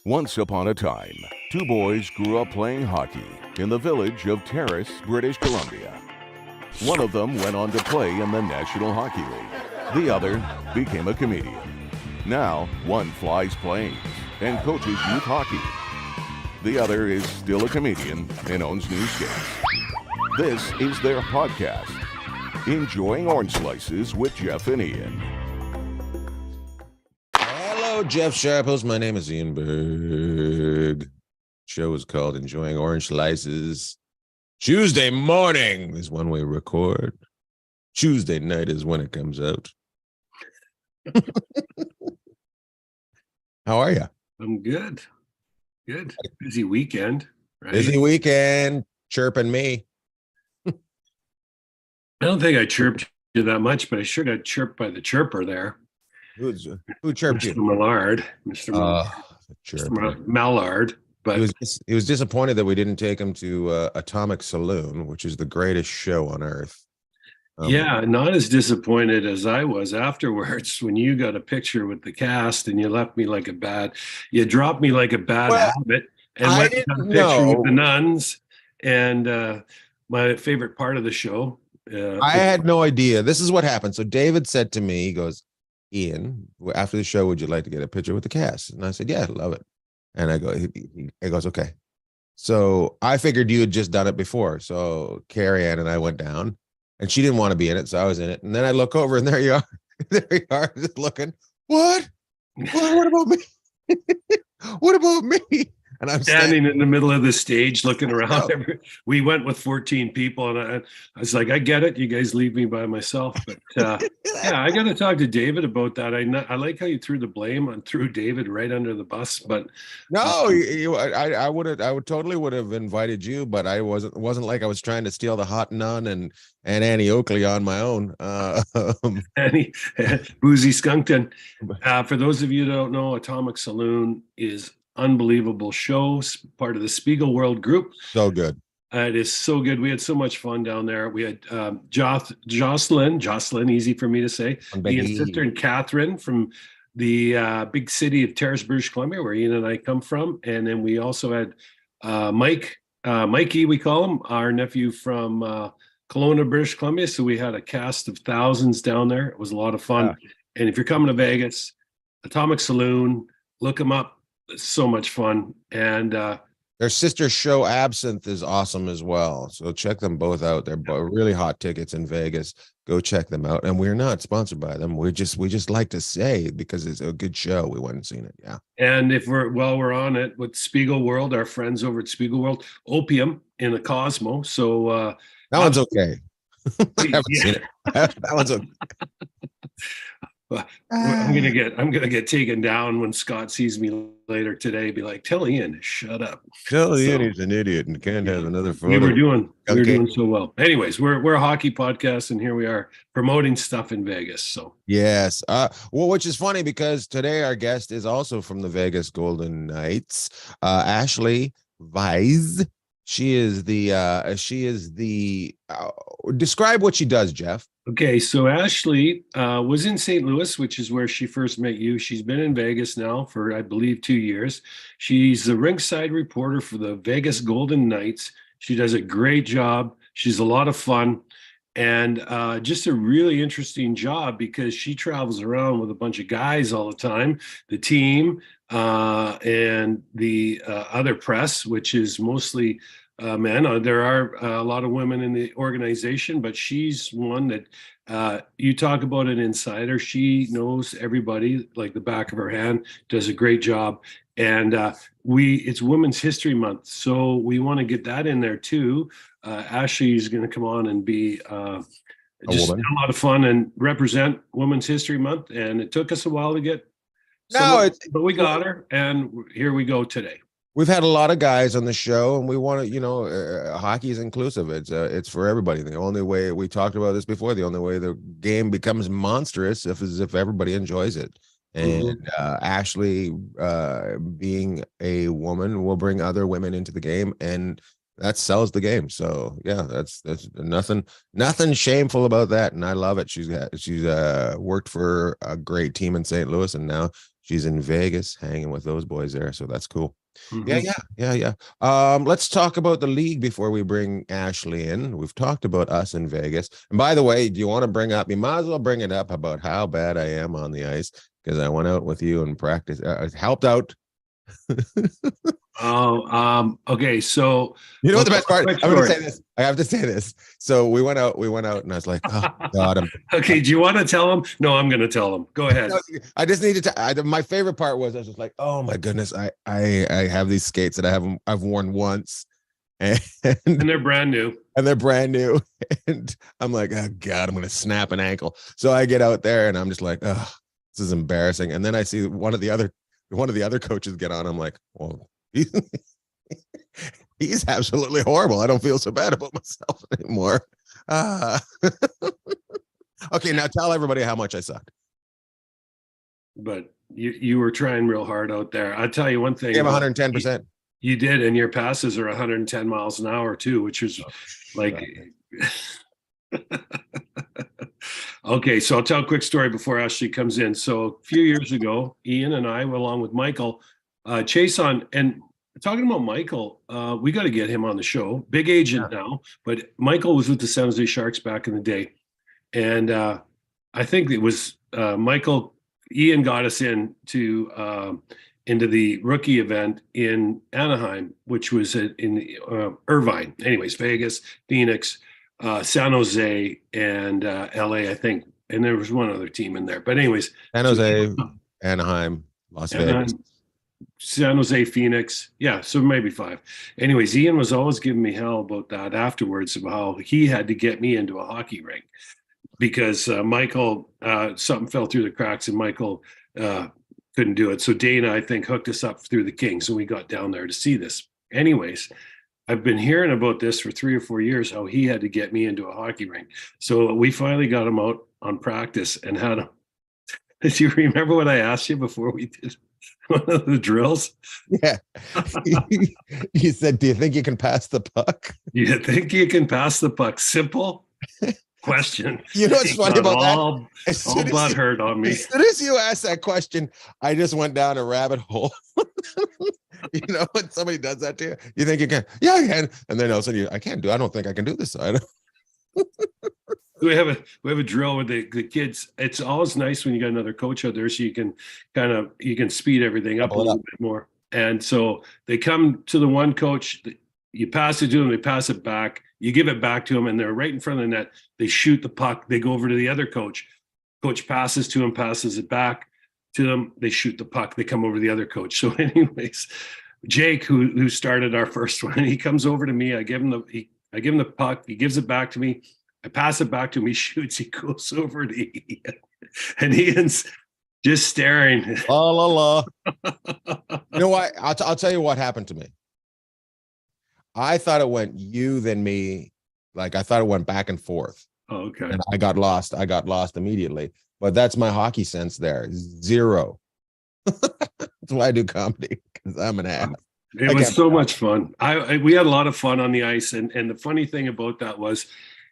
Once upon a time, two boys grew up playing hockey in the village of Terrace, British Columbia. One of them went on to play in the National Hockey League. The other became a comedian. Now, one flies planes and coaches youth hockey. The other is still a comedian and owns newsstands. This is their podcast, Enjoying Orange Slices with Jeff and Ian. Hello, Jeff Sharples. My name is Ian Berg. Show is called Enjoying Orange Slices. Tuesday morning is when we record. Tuesday night is when it comes out. How are you? I'm good. Good. Busy weekend, right? Busy weekend. Chirping me. I don't think I chirped you that much, but I sure got chirped by the chirper there. Who chirped Mr. you? Millard. Mr. Mallard. But he was disappointed that we didn't take him to Atomic Saloon, which is the greatest show on earth. Yeah, not as disappointed as I was afterwards when you got a picture with the cast and you dropped me like a bad habit and went and got a picture with the nuns and my favorite part of the show. I had no idea. This is what happened. So David said to me, he goes, Ian, after the show, would you like to get a picture with the cast? And I said, yeah, I love it. And I go, he goes, okay. So I figured you had just done it before. So Carrie Ann and I went down and she didn't want to be in it. So I was in it. And then I look over and there you are. There you are, just looking. What about me? What about me? And I'm standing in the middle of the stage looking around. We went with 14 people, and I was like, I get it. You guys leave me by myself. But yeah, I got to talk to David about that. I like how you threw the blame and threw David right under the bus. But no, I would totally have invited you, but it wasn't like I was trying to steal the hot nun and Annie Oakley on my own. Annie, Boozy Skunkton. For those of you who don't know, Atomic Saloon is unbelievable show, part of the Spiegel World Group. So good. It is so good. We had so much fun down there. We had Jocelyn, easy for me to say, Ian's sister, and Catherine from the big city of Terrace, British Columbia, where Ian and I come from. And then we also had Mikey, we call him, our nephew from Kelowna, British Columbia. So we had a cast of thousands down there. It was a lot of fun. Yeah. And if you're coming to Vegas, Atomic Saloon, look them up. It's so much fun. And their sister show Absinthe is awesome as well. So check them both out. They're really hot tickets in Vegas. Go check them out. And we're not sponsored by them. We just like to say because it's a good show. We went and seen it. Yeah. And if we're on it with Spiegel World, our friends over at Spiegel World, Opium in the Cosmo. So that one's okay. I haven't seen it. That one's okay. I'm gonna get taken down when Scott sees me later today. Be like, tell Ian, shut up. Tell Ian he's an idiot and can't have another photo. We were doing so well. Anyways, we're a hockey podcast, and here we are promoting stuff in Vegas. So yes, which is funny because today our guest is also from the Vegas Golden Knights, Ashali Vise. She is the describe what she does, Jeff. Okay, so Ashli was in St. Louis, which is where she first met you. She's been in Vegas now for, I believe, 2 years. She's the rinkside reporter for the Vegas Golden Knights. She does a great job. She's a lot of fun and just a really interesting job because she travels around with a bunch of guys all the time, the team and the other press, which is mostly men. There are a lot of women in the organization, but she's one that you talk about an insider. She knows everybody like the back of her hand, does a great job. And it's Women's History Month, so we want to get that in there too. Ashley is going to come on and be just a lot of fun and represent Women's History Month. And it took us a while to get but we got her, and here we go today. We've had a lot of guys on the show, and we want to, hockey is inclusive. It's for everybody. The only way, we talked about this before, the only way the game becomes monstrous is if everybody enjoys it. And Ashley, being a woman, will bring other women into the game, and that sells the game. So yeah, that's nothing shameful about that, and I love it. She's worked for a great team in St. Louis, and now She's in Vegas hanging with those boys there. So that's cool. Mhm. Yeah. Let's talk about the league before we bring Ashli in. We've talked about us in Vegas. And by the way, do you want to bring up, you might as well bring it up about how bad I am on the ice, because I went out with you and practiced, helped out. Okay. So, You know well, what the best part? quick I'm going to story. say this. I have to say this. So we went out, and I was like, oh God, Okay. Do you want to tell them? No, I'm going to tell them. Go ahead. I just needed to. My favorite part was I was just like, oh my goodness, I have these skates that I've worn once, and And they're brand new. they're brand new, and I'm like, oh God, I'm gonna snap an ankle. So I get out there and I'm just like, oh, this is embarrassing. And then I see one of the other coaches get on. I'm like, well, he's absolutely horrible. I don't feel so bad about myself anymore. Okay, now tell everybody how much I sucked. But you were trying real hard out there. I'll tell you one thing. You have 110%. You did, and your passes are 110 miles an hour too, which is like. Okay, so I'll tell a quick story before Ashli comes in. So a few years ago, Ian and I, along with Michael, Chase on, and talking about Michael, we got to get him on the show. Big agent now, but Michael was with the San Jose Sharks back in the day, and I think it was Michael. Ian got us into the rookie event in Anaheim, which was in Irvine. Anyways, Vegas, Phoenix, San Jose, and LA, I think. And there was one other team in there. But anyways, San Jose, Anaheim, Las Vegas. San Jose, Phoenix. Yeah, so maybe 5. Anyways, Ian was always giving me hell about that afterwards, about how he had to get me into a hockey rink because Michael, something fell through the cracks and Michael couldn't do it. So Dana, I think, hooked us up through the Kings and we got down there to see this. Anyways, I've been hearing about this for 3 or 4 years, how he had to get me into a hockey rink. So we finally got him out on practice and had him. Do you remember what I asked you before we did one of the drills? Yeah. You said, do you think you can pass the puck? You think you can pass the puck? Simple question. You know what's funny about that? All butt hurt on me. As soon as you asked that question, I just went down a rabbit hole. You know, when somebody does that to you, you think you can? Yeah, I can. And then all of a sudden, I can't do. I don't think I can do this. We have a drill with the kids. It's always nice when you got another coach out there, so you can speed everything up a little bit more. And so they come to the one coach. You pass it to them, they pass it back. You give it back to them, and they're right in front of the net. They shoot the puck. They go over to the other coach. Coach passes to him, passes it back to them. They shoot the puck. They come over to the other coach. So, anyways, Jake, who started our first one, he comes over to me. I give him the puck. He gives it back to me. I pass it back to him. He shoots. He goes over to Ian, and Ian's just staring. La la la. You know what? I'll tell you what happened to me. I thought it went you, then me. Like I thought it went back and forth. Oh, okay. And I got lost immediately. But that's my hockey sense there. 0. That's why I do comedy, because I'm an ass. It was so much fun. We had a lot of fun on the ice, and the funny thing about that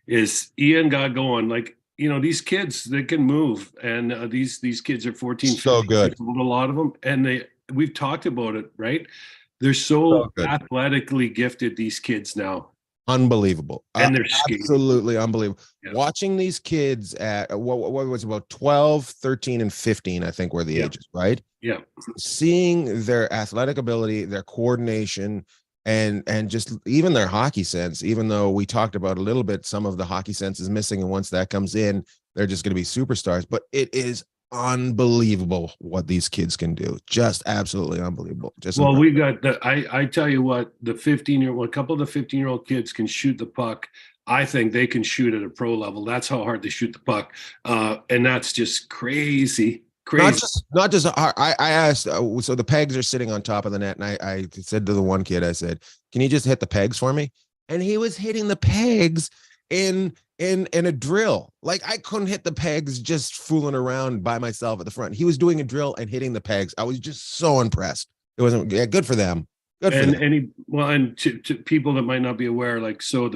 is Ian got going. Like, you know, these kids, they can move, and these kids are 14, so 15 good. years old, a lot of them, and we've talked about it, right? They're so athletically gifted, these kids now. Unbelievable. And they're absolutely unbelievable. Yeah. Watching these kids at what was about 12, 13, and 15, I think were the ages, right? Yeah. Seeing their athletic ability, their coordination, and just even their hockey sense, even though we talked about a little bit, some of the hockey sense is missing. And once that comes in, they're just going to be superstars. But it is unbelievable what these kids can do. Just absolutely unbelievable. We got I tell you what, the 15-year-old, a couple of the 15-year-old kids can shoot the puck. I think they can shoot at a pro level. That's how hard they shoot the puck. And that's just crazy. Not just I asked, so the pegs are sitting on top of the net, and I said to the one kid, I said, can you just hit the pegs for me? And he was hitting the pegs in a drill. Like I couldn't hit the pegs just fooling around by myself at the front. He was doing a drill and hitting the pegs. I was just so impressed. It wasn't good for them. Good for them. And to people that might not be aware, like, so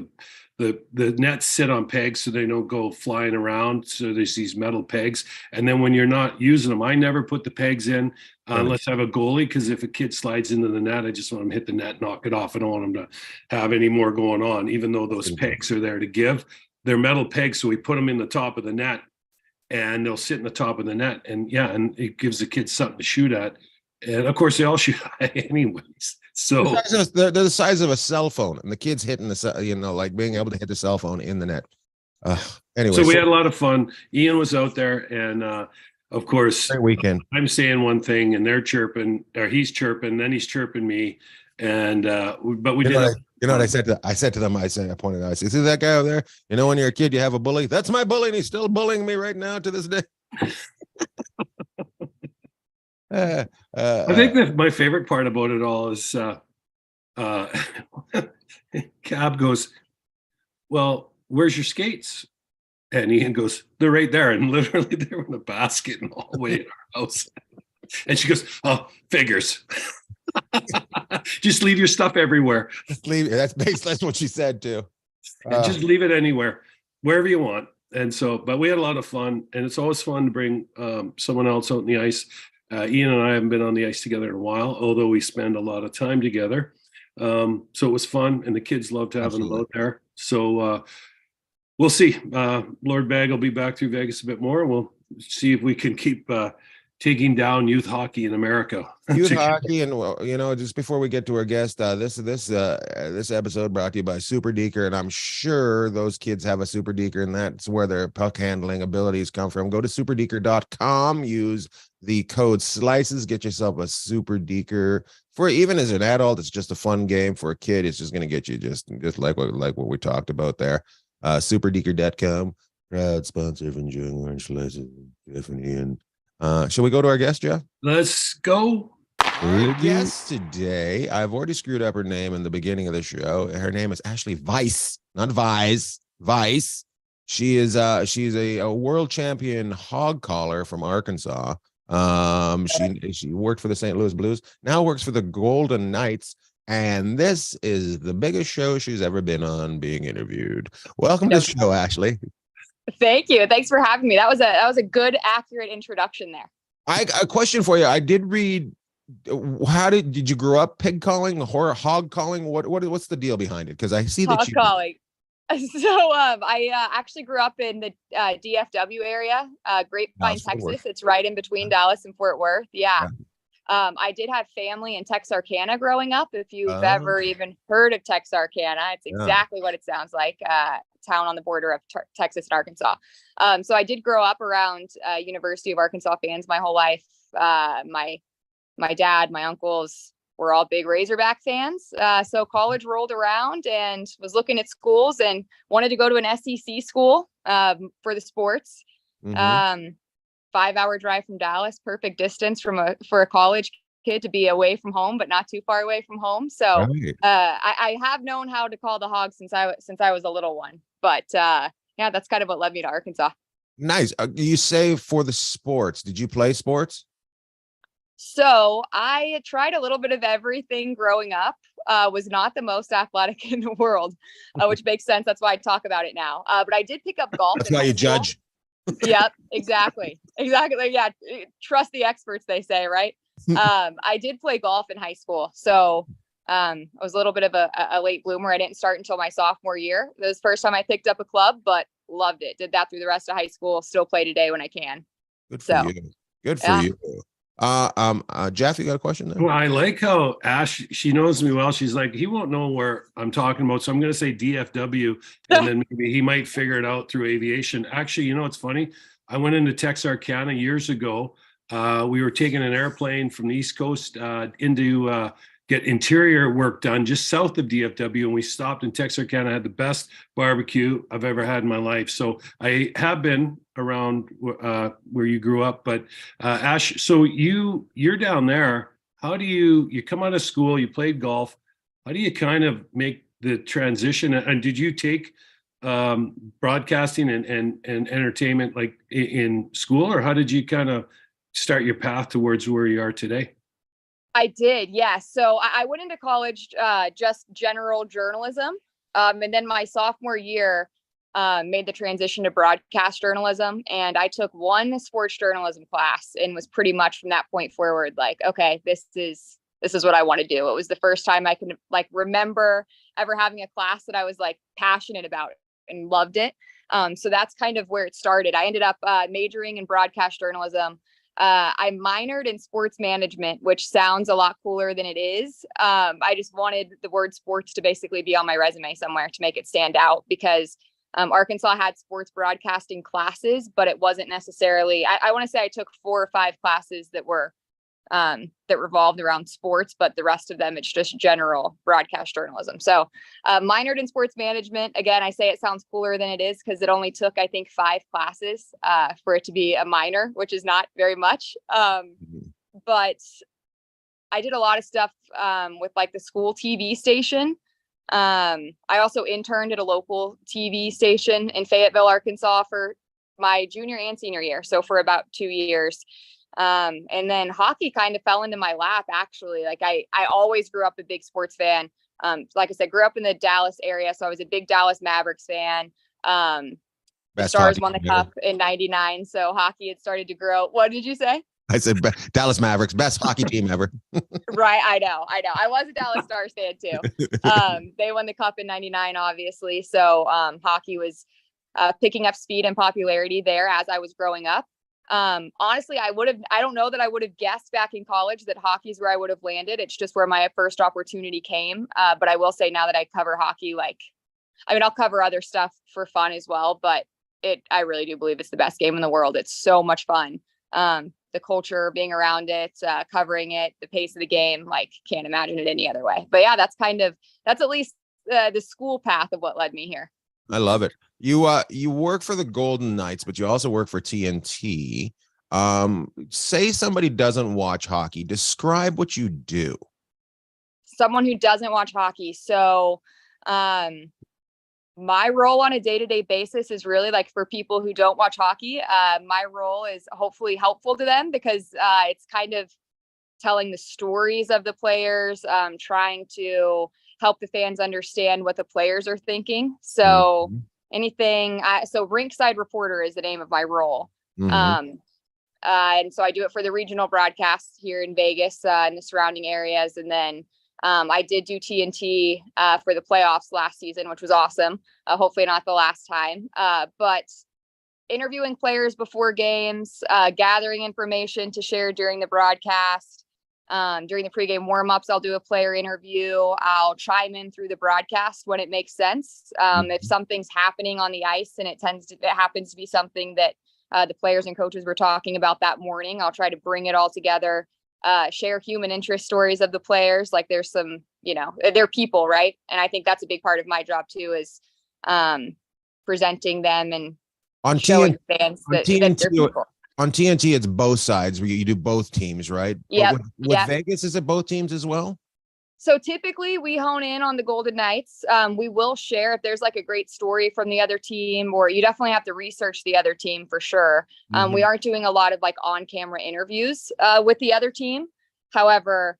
the nets sit on pegs so they don't go flying around. So there's these metal pegs. And then when you're not using them, I never put the pegs in unless I have a goalie, because if a kid slides into the net, I just want them to hit the net, knock it off. I don't want them to have any more going on, even though those pegs are there to give. They're metal pegs, so we put them in the top of the net, and they'll sit in the top of the net. And and it gives the kids something to shoot at. And of course, they all shoot anyways. So they're the size of a cell phone, and the kids hitting the, like being able to hit the cell phone in the net. Anyway, so we had a lot of fun. Ian was out there, and of course, great weekend. I'm saying one thing, and they're chirping, or he's chirping, then he's chirping me, and but we did. You know what I said to them? I pointed out. I said, "See that guy over there? You know, when you're a kid, you have a bully. That's my bully, and he's still bullying me right now to this day." I think that my favorite part about it all is Cab goes, "Well, where's your skates?" And Ian goes, "They're right there." And literally they were in a basket in the hallway in our house. And she goes, "Oh, figures." Just leave your stuff everywhere. Just leave it. That's what she said too. And just leave it anywhere, wherever you want. And so, but we had a lot of fun, and it's always fun to bring someone else out on the ice. Ian and I haven't been on the ice together in a while, although we spend a lot of time together. So it was fun, and the kids loved having them out there. So we'll see. Lord Bag will be back through Vegas a bit more. We'll see if we can keep taking down youth hockey in America. Youth hockey, and just before we get to our guest, this episode brought to you by Super Deeker, and I'm sure those kids have a Super Deeker, and that's where their puck handling abilities come from. Go to superdeeker.com, use the code SLICES, get yourself a Super Deeker. For even as an adult, it's just a fun game. For a kid, it's just going to get you just like what we talked about there. Superdeeker.com, proud sponsor of Enjoying Orange Slices, Jeff and Ian. Shall we go to our guest, Jeff? Let's go. Our guest today, I've already screwed up her name in the beginning of the show. Her name is Ashali Vise, not Vise. Vise. She's a world champion hog caller from Arkansas. She worked for the St. Louis Blues, now works for the Golden Knights, and this is the biggest show she's ever been on being interviewed. Welcome to the show, Ashali. Thank you. Thanks for having me. That was a good, accurate introduction there. A question for you. I did read. How did you grow up pig calling, hog calling? What's the deal behind it? Because I see that hog calling. So I actually grew up in the DFW area, Grapevine, Texas. It's right in between Dallas and Fort Worth. Yeah. I did have family in Texarkana growing up. If you've ever even heard of Texarkana, it's exactly what it sounds like. Town on the border of Texas and Arkansas. So I did grow up around University of Arkansas fans my whole life. My dad, my uncles were all big Razorback fans. So college rolled around and was looking at schools and wanted to go to an SEC school for the sports. Mm-hmm. 5-hour drive from Dallas, perfect distance for a college kid to be away from home, but not too far away from home. So right. I have known how to call the Hogs since I was a little one. But yeah, that's kind of what led me to Arkansas. Nice. You say for the sports. Did you play sports? So I tried a little bit of everything growing up. Was not the most athletic in the world, which makes sense. That's why I talk about it now. But I did pick up golf. That's why you judge. Yep, exactly. Yeah, trust the experts, they say, right? I did play golf in high school, so I was a little bit of a late bloomer. I didn't start until my sophomore year. It was the first time I picked up a club, but loved it. Did that through the rest of high school. Still play today when I can. Good for you. Good for you. Jeff, you got a question there? Well, I like how Ash, she knows me well. She's like, he won't know where I'm talking about. So I'm going to say DFW, and then maybe he might figure it out through aviation. Actually, it's funny. I went into Texarkana years ago. We were taking an airplane from the East Coast into get interior work done just south of DFW. And we stopped in Texarkana, had the best barbecue I've ever had in my life. So I have been around where you grew up, but Ash, so you're down there. How do you come out of school, you played golf. How do you kind of make the transition? And did you take broadcasting and entertainment like in school, or how did you kind of start your path towards where you are today? I did, yeah. So I went into college just general journalism. And then my sophomore year, made the transition to broadcast journalism, and I took one sports journalism class and was pretty much from that point forward like, okay, this is what I want to do. It was the first time I can like remember ever having a class that I was like passionate about and loved it. So that's kind of where it started. I ended up majoring in broadcast journalism. I minored in sports management, which sounds a lot cooler than it is. I just wanted the word sports to basically be on my resume somewhere to make it stand out, because Arkansas had sports broadcasting classes, but it wasn't necessarily, I want to say I took 4 or 5 classes that were that revolved around sports, but the rest of them, it's just general broadcast journalism. So minored in sports management. Again, I say it sounds cooler than it is because it only took, I think, 5 classes for it to be a minor, which is not very much. But I did a lot of stuff with like the school TV station. I also interned at a local TV station in Fayetteville, Arkansas for my junior and senior year. So for about 2 years. And then hockey kind of fell into my lap, actually. Like I always grew up a big sports fan. Like I said, grew up in the Dallas area. So I was a big Dallas Mavericks fan. The Stars won the cup in '99. So hockey had started to grow. What did you say? I said Dallas Mavericks, best hockey team ever. Right. I know. I was a Dallas Stars fan too. They won the cup in '99, obviously. So hockey was picking up speed and popularity there as I was growing up. Honestly, I don't know that I would have guessed back in college that hockey is where I would have landed. It's just where my first opportunity came. But I will say now that I cover hockey, I'll cover other stuff for fun as well, but I really do believe it's the best game in the world. It's so much fun. The culture, being around it, covering it, the pace of the game, can't imagine it any other way. But yeah, that's at least the school path of what led me here. I love it. You work for the Golden Knights, but you also work for TNT. Say somebody doesn't watch hockey. Describe what you do. Someone who doesn't watch hockey. So, my role on a day-to-day basis is really for people who don't watch hockey. My role is hopefully helpful to them because it's kind of telling the stories of the players, trying to help the fans understand what the players are thinking. So so rinkside reporter is the name of my role. And so I do it for the regional broadcasts here in Vegas and the surrounding areas. And then I did do TNT for the playoffs last season, which was awesome. Hopefully not the last time, but interviewing players before games, gathering information to share during the broadcast. During the pregame warmups, I'll do a player interview. I'll chime in through the broadcast when it makes sense. If something's happening on the ice and it happens to be something that the players and coaches were talking about that morning, I'll try to bring it all together, share human interest stories of the players. There's some, they're people, right? And I think that's a big part of my job too, is presenting them and showing fans that they're people. On TNT, it's both sides where you do both teams, right? Yeah. With Vegas, is it both teams as well? So typically we hone in on the Golden Knights. We will share if there's a great story from the other team, or you definitely have to research the other team for sure. We aren't doing a lot of on-camera interviews with the other team. However,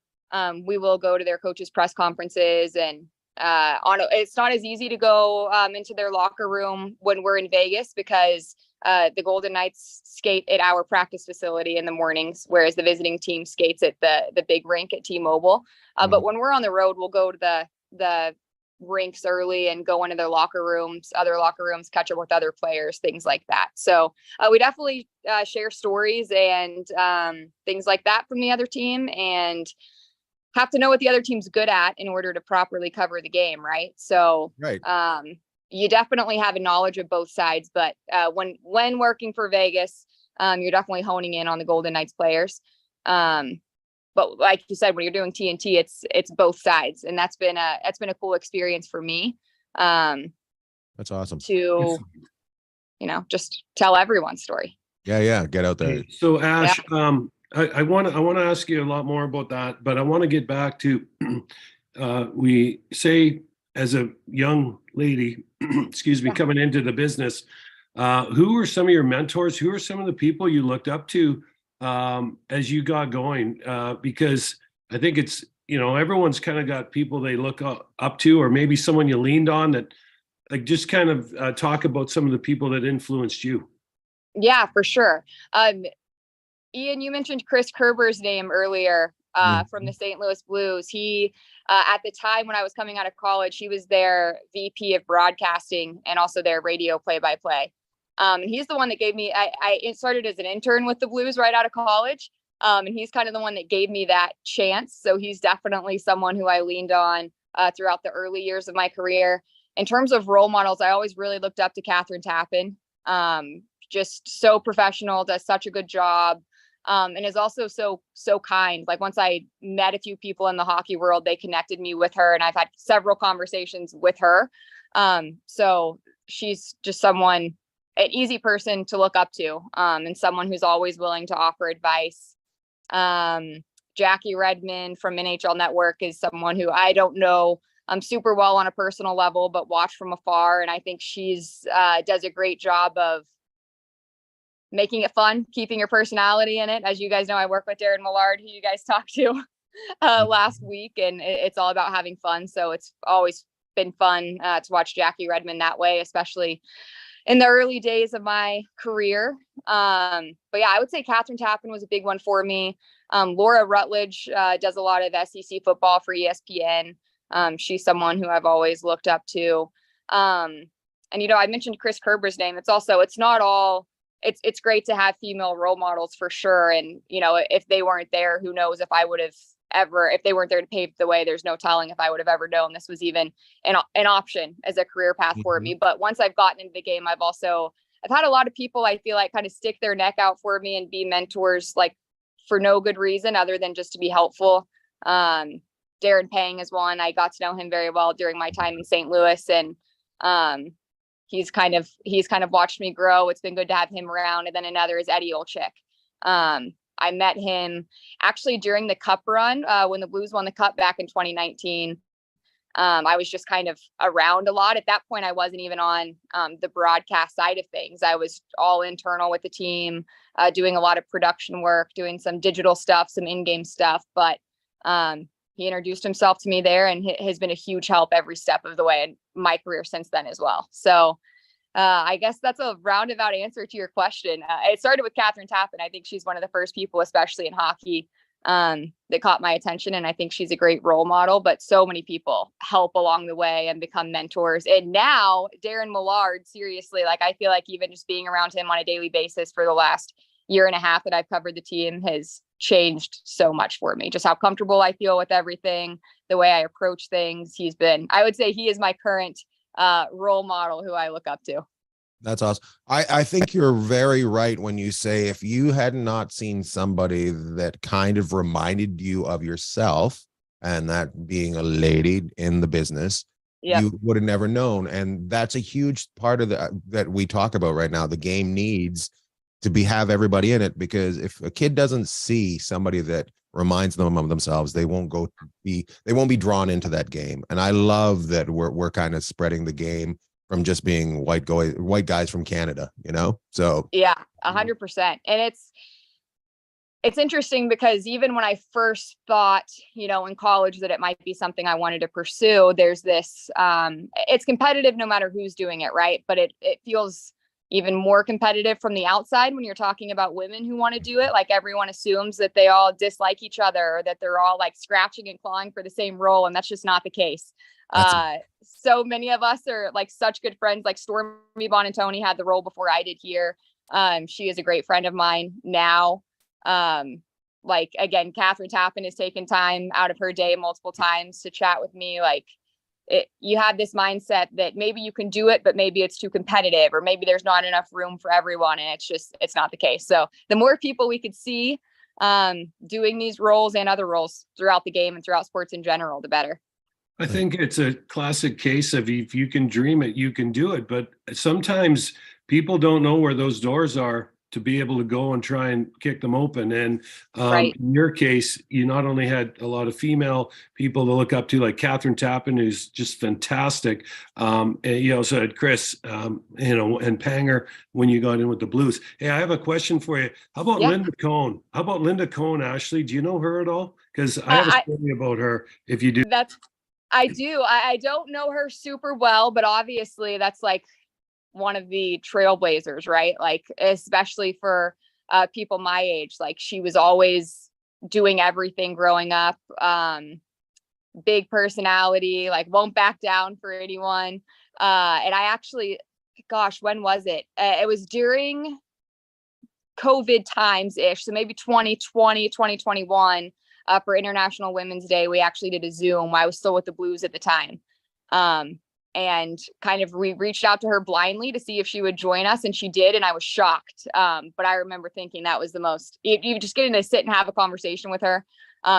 we will go to their coaches' press conferences, and it's not as easy to go into their locker room when we're in Vegas because the Golden Knights skate at our practice facility in the mornings, whereas the visiting team skates at the big rink at T-Mobile. But when we're on the road, we'll go to the rinks early and go into their other locker rooms, catch up with other players, things like that. So we definitely share stories and things like that from the other team, and have to know what the other team's good at in order to properly cover the game, right? So right. You definitely have a knowledge of both sides, but when working for Vegas, you're definitely honing in on the Golden Knights players. But like you said, when you're doing TNT, it's both sides, and that's been a cool experience for me. That's awesome. To just tell everyone's story. Yeah, get out there. So Ash, I want to ask you a lot more about that, but I want to get back to we say as a young lady, excuse me, coming into the business, who were some of your mentors? Who are some of the people you looked up to as you got going? Because I think it's everyone's kind of got people they look up to, or maybe someone you leaned on that, like, just kind of talk about some of the people that influenced you. Yeah, for sure. Ian, you mentioned Chris Kerber's name earlier from the St. Louis Blues. He, at the time when I was coming out of college, he was their VP of broadcasting and also their radio play-by-play. And he's the one that gave me, I started as an intern with the Blues right out of college. And he's kind of the one that gave me that chance. So he's definitely someone who I leaned on throughout the early years of my career. In terms of role models, I always really looked up to Catherine Tappan. Just so professional, does such a good job. And is also so kind. Like, once I met a few people in the hockey world, they connected me with her, and I've had several conversations with her. So she's just someone, an easy person to look up to, and someone who's always willing to offer advice. Jackie Redmond from NHL Network is someone who I don't know super well on a personal level, but watch from afar. And I think she's does a great job of making it fun, keeping your personality in it. As you guys know, I work with Darren Millard, who you guys talked to last week, and it's all about having fun. So it's always been fun to watch Jackie Redmond that way, especially in the early days of my career. But yeah, I would say Catherine Tappan was a big one for me. Laura Rutledge does a lot of SEC football for ESPN. She's someone who I've always looked up to. And, I mentioned Chris Kerber's name. It's great to have female role models for sure. And, if they weren't there, who knows if I would have if they weren't there to pave the way, there's no telling if I would have ever known this was even an option as a career path for me. But once I've gotten into the game, I've had a lot of people I feel like kind of stick their neck out for me and be mentors, like, for no good reason other than just to be helpful. Darren Pang is one. I got to know him very well during my time in St. Louis, and he's kind of watched me grow. It's been good to have him around. And then another is Eddie Olczyk. I met him actually during the Cup run when the Blues won the Cup back in 2019. I was just kind of around a lot. At that point, I wasn't even on the broadcast side of things. I was all internal with the team, doing a lot of production work, doing some digital stuff, some in-game stuff. But he introduced himself to me there, and has been a huge help every step of the way in my career since then as well. So I guess that's a roundabout answer to your question. It started with Catherine Tappan. I think she's one of the first people, especially in hockey, that caught my attention. And I think she's a great role model, but so many people help along the way and become mentors. And now Darren Millard, seriously, like, I feel like even just being around him on a daily basis for the last year and a half that I've covered the team has changed so much for me. Just how comfortable I feel with everything, the way I approach things. I would say he is my current role model who I look up to. That's awesome. I think you're very right when you say, if you had not seen somebody that kind of reminded you of yourself, and that being a lady in the business, you would have never known. And that's a huge part of that we talk about right now. The game needs to have everybody in it, because if a kid doesn't see somebody that reminds them of themselves, they won't be drawn into that game. And I love that we're kind of spreading the game from just being white guys from Canada, So yeah, 100%. And it's interesting because even when I first thought, in college that it might be something I wanted to pursue, there's this, it's competitive no matter who's doing it, right? But it feels even more competitive from the outside when you're talking about women who want to do it. Like, everyone assumes that they all dislike each other, or that they're all like scratching and clawing for the same role. And that's just not the case. So many of us are like such good friends. Like, Stormy Bonantoni had the role before I did here. She is a great friend of mine now. Like, again, Catherine Tappan has taken time out of her day multiple times to chat with me. Like, you have this mindset that maybe you can do it, but maybe it's too competitive, or maybe there's not enough room for everyone. And it's not the case. So the more people we could see doing these roles and other roles throughout the game and throughout sports in general, the better. I think it's a classic case of, if you can dream it, you can do it. But sometimes people don't know where those doors are to be able to go and try and kick them open. And Right. in your case, you not only had a lot of female people to look up to, like Catherine Tappan, who's just fantastic. And you also had Chris, you know, and Panger when you got in with the Blues. Hey, I have a question for you. How about Yeah. Linda Cohn? How about Linda Cohn, Ashley? Do you know her at all? Because I have a story about her, if you do. I do. I don't know her super well, but obviously that's like one of the trailblazers, right? Like, especially for people my age, like she was always doing everything growing up. Big personality, like won't back down for anyone. And I actually, gosh, when was it? It was during COVID times ish. So maybe 2020, 2021, for International Women's Day, we actually did a Zoom. I was still with the Blues at the time. And kind of we reached out to her blindly to see if she would join us, and she did, and I was shocked. But I remember thinking that was the most, you just getting to sit and have a conversation with her,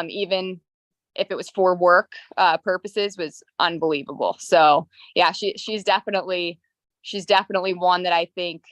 even if it was for work purposes, was unbelievable. So yeah, she's definitely one that I think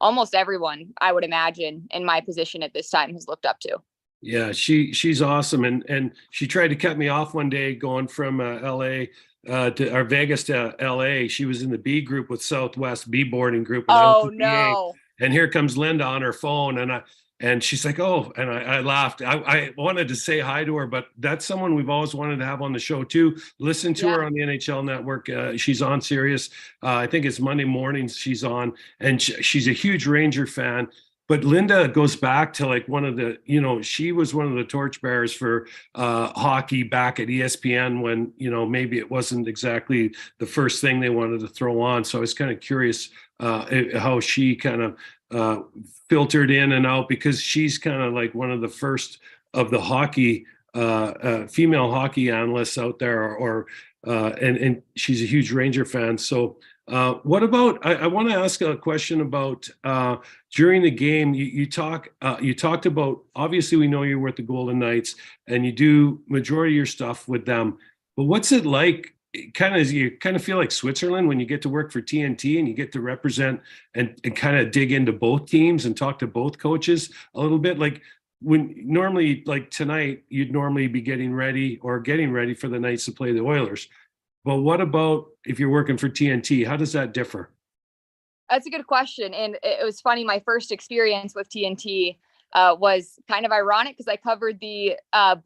almost everyone, I would imagine, in my position at this time has looked up to. Yeah, she's awesome, and she tried to cut me off one day going from LA to Vegas to LA. She was in the B group with Southwest B boarding group, and I was Oh in the A. no. And here comes Linda on her phone, and she's like, "Oh," and I laughed. I wanted to say hi to her, but that's someone we've always wanted to have on the show too. Listen to her on the NHL Network. She's on Sirius. I think it's Monday mornings she's on, and she's a huge Ranger fan. But Linda goes back to like one of the, you know, she was one of the torchbearers for hockey back at ESPN when, you know, maybe it wasn't exactly the first thing they wanted to throw on. So I was kind of curious how she kind of filtered in and out, because she's kind of like one of the first of the hockey female hockey analysts out there, and she's a huge Ranger fan. So what about, I want to ask a question about during the game, you talked about, obviously we know you're with the Golden Knights and you do majority of your stuff with them, but what's it like? You kind of feel like Switzerland when you get to work for TNT and you get to represent and kind of dig into both teams and talk to both coaches a little bit. Like when normally, like tonight, you'd normally be getting ready for the Knights to play the Oilers. But what about if you're working for TNT? How does that differ? That's a good question. And it was funny. My first experience with TNT was kind of ironic because I covered the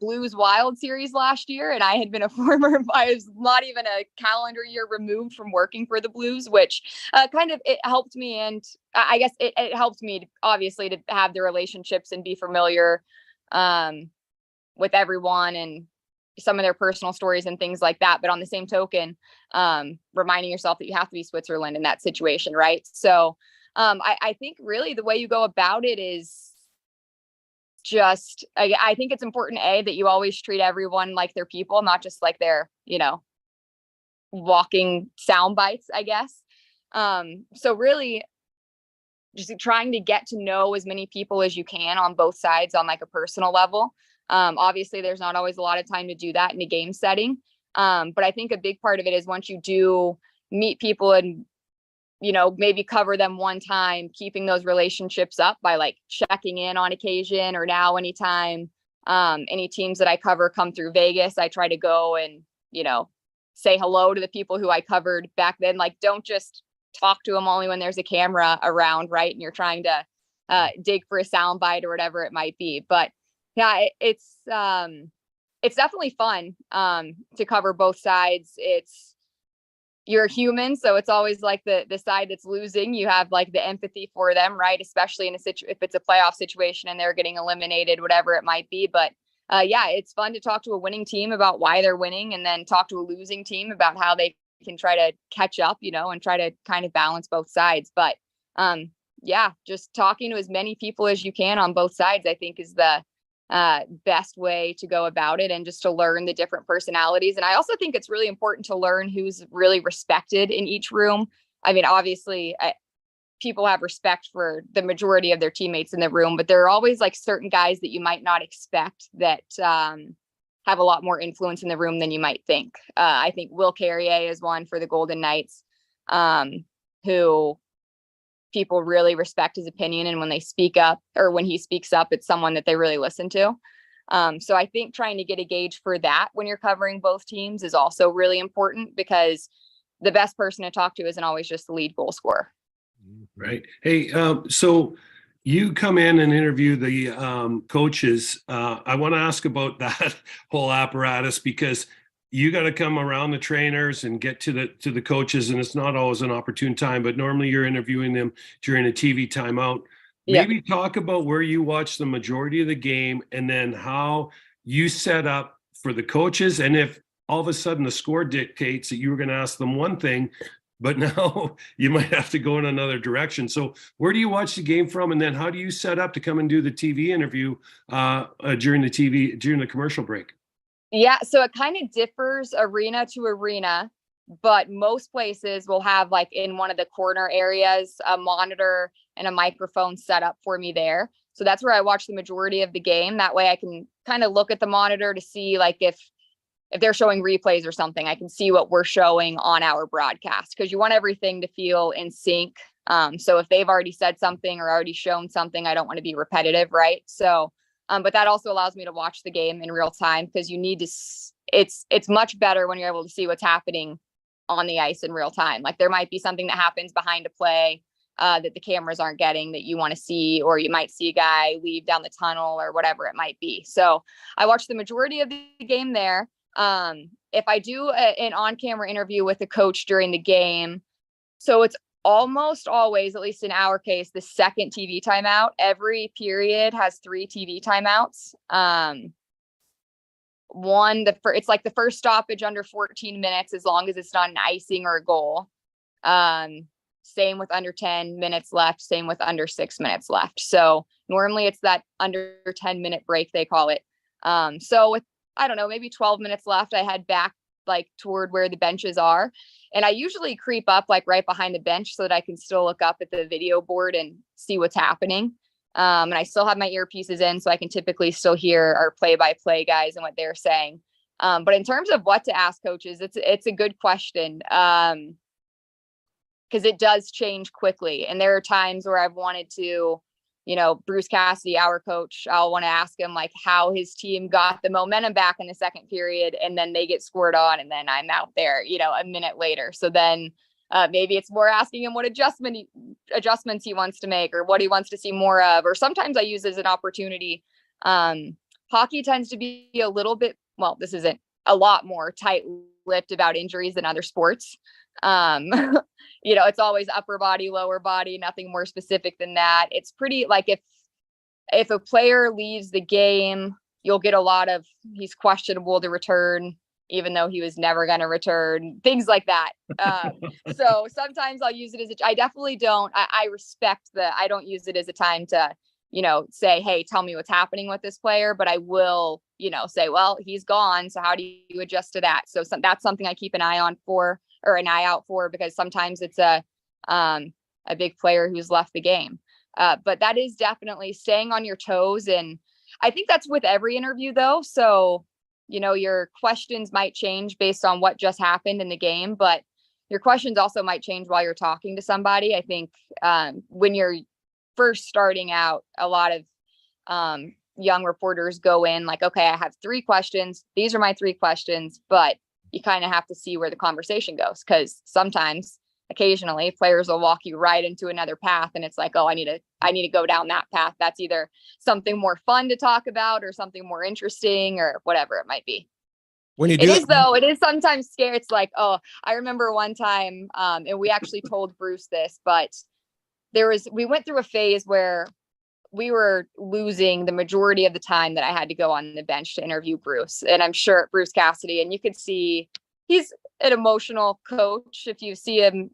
Blues Wild series last year, and I had been I was not even a calendar year removed from working for the Blues, which kind of, it helped me. And I guess it helped me obviously to have the relationships and be familiar with everyone and some of their personal stories and things like that. But on the same token, reminding yourself that you have to be Switzerland in that situation. Right. So I think really the way you go about it is just, I think it's important, that you always treat everyone like they're people, not just like they're, walking sound bites, I guess. So really just trying to get to know as many people as you can on both sides on like a personal level. Obviously there's not always a lot of time to do that in a game setting. But I think a big part of it is once you do meet people and, maybe cover them one time, keeping those relationships up by like checking in on occasion, or now anytime any teams that I cover come through Vegas, I try to go and, say hello to the people who I covered back then. Like, don't just talk to them only when there's a camera around, right? And you're trying to dig for a soundbite or whatever it might be. But yeah, it's definitely fun to cover both sides. You're a human, so it's always like the side that's losing. You have like the empathy for them, right? Especially in if it's a playoff situation and they're getting eliminated, whatever it might be. But yeah, it's fun to talk to a winning team about why they're winning, and then talk to a losing team about how they can try to catch up, and try to kind of balance both sides. But yeah, just talking to as many people as you can on both sides, I think is the best way to go about it, and just to learn the different personalities. And I also think it's really important to learn who's really respected in each room. I mean, obviously people have respect for the majority of their teammates in the room, but there are always like certain guys that you might not expect that have a lot more influence in the room than you might think. I think Will Carrier is one for the Golden Knights, who people really respect his opinion. And when they speak up, or when he speaks up, it's someone that they really listen to. So I think trying to get a gauge for that when you're covering both teams is also really important, because the best person to talk to isn't always just the lead goal scorer. Right. Hey, so you come in and interview the coaches. I want to ask about that whole apparatus, because you got to come around the trainers and get to the coaches, and it's not always an opportune time, but normally you're interviewing them during a TV timeout. Maybe talk about where you watch the majority of the game, and then how you set up for the coaches. And if all of a sudden the score dictates that you were going to ask them one thing, but now you might have to go in another direction. So where do you watch the game from? And then how do you set up to come and do the TV interview during the commercial break? Yeah, so it kind of differs arena to arena, but most places will have, like, in one of the corner areas, a monitor and a microphone set up for me there. So that's where I watch the majority of the game. That way I can kind of look at the monitor to see, like, if they're showing replays or something, I can see what we're showing on our broadcast, because you want everything to feel in sync. So if they've already said something or already shown something, I don't want to be repetitive, right? So but that also allows me to watch the game in real time, because you need to, it's much better when you're able to see what's happening on the ice in real time. Like, there might be something that happens behind a play that the cameras aren't getting that you want to see, or you might see a guy leave down the tunnel or whatever it might be. So I watch the majority of the game there. If I do an on-camera interview with a coach during the game, so it's almost always, at least in our case, the second TV timeout. Every period has 3 TV timeouts. It's like the first stoppage under 14 minutes, as long as it's not an icing or a goal. Same with under 10 minutes left, same with under 6 minutes left. So normally it's that under 10-minute break, they call it. So with, I don't know, maybe 12 minutes left, I head back, like, toward where the benches are. And I usually creep up, like, right behind the bench so that I can still look up at the video board and see what's happening. And I still have my earpieces in, so I can typically still hear our play-by-play guys and what they're saying. But in terms of what to ask coaches, it's a good question, because it does change quickly. And there are times where I've wanted to, Bruce Cassidy, our coach, I'll want to ask him, like, how his team got the momentum back in the second period, and then they get scored on, and then I'm out there, a minute later. So then maybe it's more asking him what adjustments he wants to make, or what he wants to see more of. Or sometimes I use it as an opportunity. Hockey tends to be a little bit, well, this isn't a lot more tight-lipped about injuries than other sports. It's always upper body, lower body, nothing more specific than that. It's pretty, like, if a player leaves the game, you'll get a lot of, he's questionable to return, even though he was never going to return, things like that. So sometimes I'll use it as I definitely don't, I respect I don't use it as a time to, say, hey, tell me what's happening with this player, but I will, say, well, he's gone, so how do you adjust to that? So that's something I keep an eye out for, because sometimes it's a big player who's left the game. But that is definitely staying on your toes. And I think that's with every interview, though. So, your questions might change based on what just happened in the game, but your questions also might change while you're talking to somebody. I think when you're first starting out, a lot of young reporters go in like, okay, I have 3 questions. These are my 3 questions, but you kind of have to see where the conversation goes, because occasionally players will walk you right into another path, and it's like, oh, I need to go down that path. That's either something more fun to talk about or something more interesting or whatever it might be. When you do it is sometimes scary. It's like, oh, I remember one time, and we actually told Bruce this, but we went through a phase where we were losing the majority of the time that I had to go on the bench to interview Bruce. And I'm sure Bruce Cassidy, and you could see he's an emotional coach. If you see him,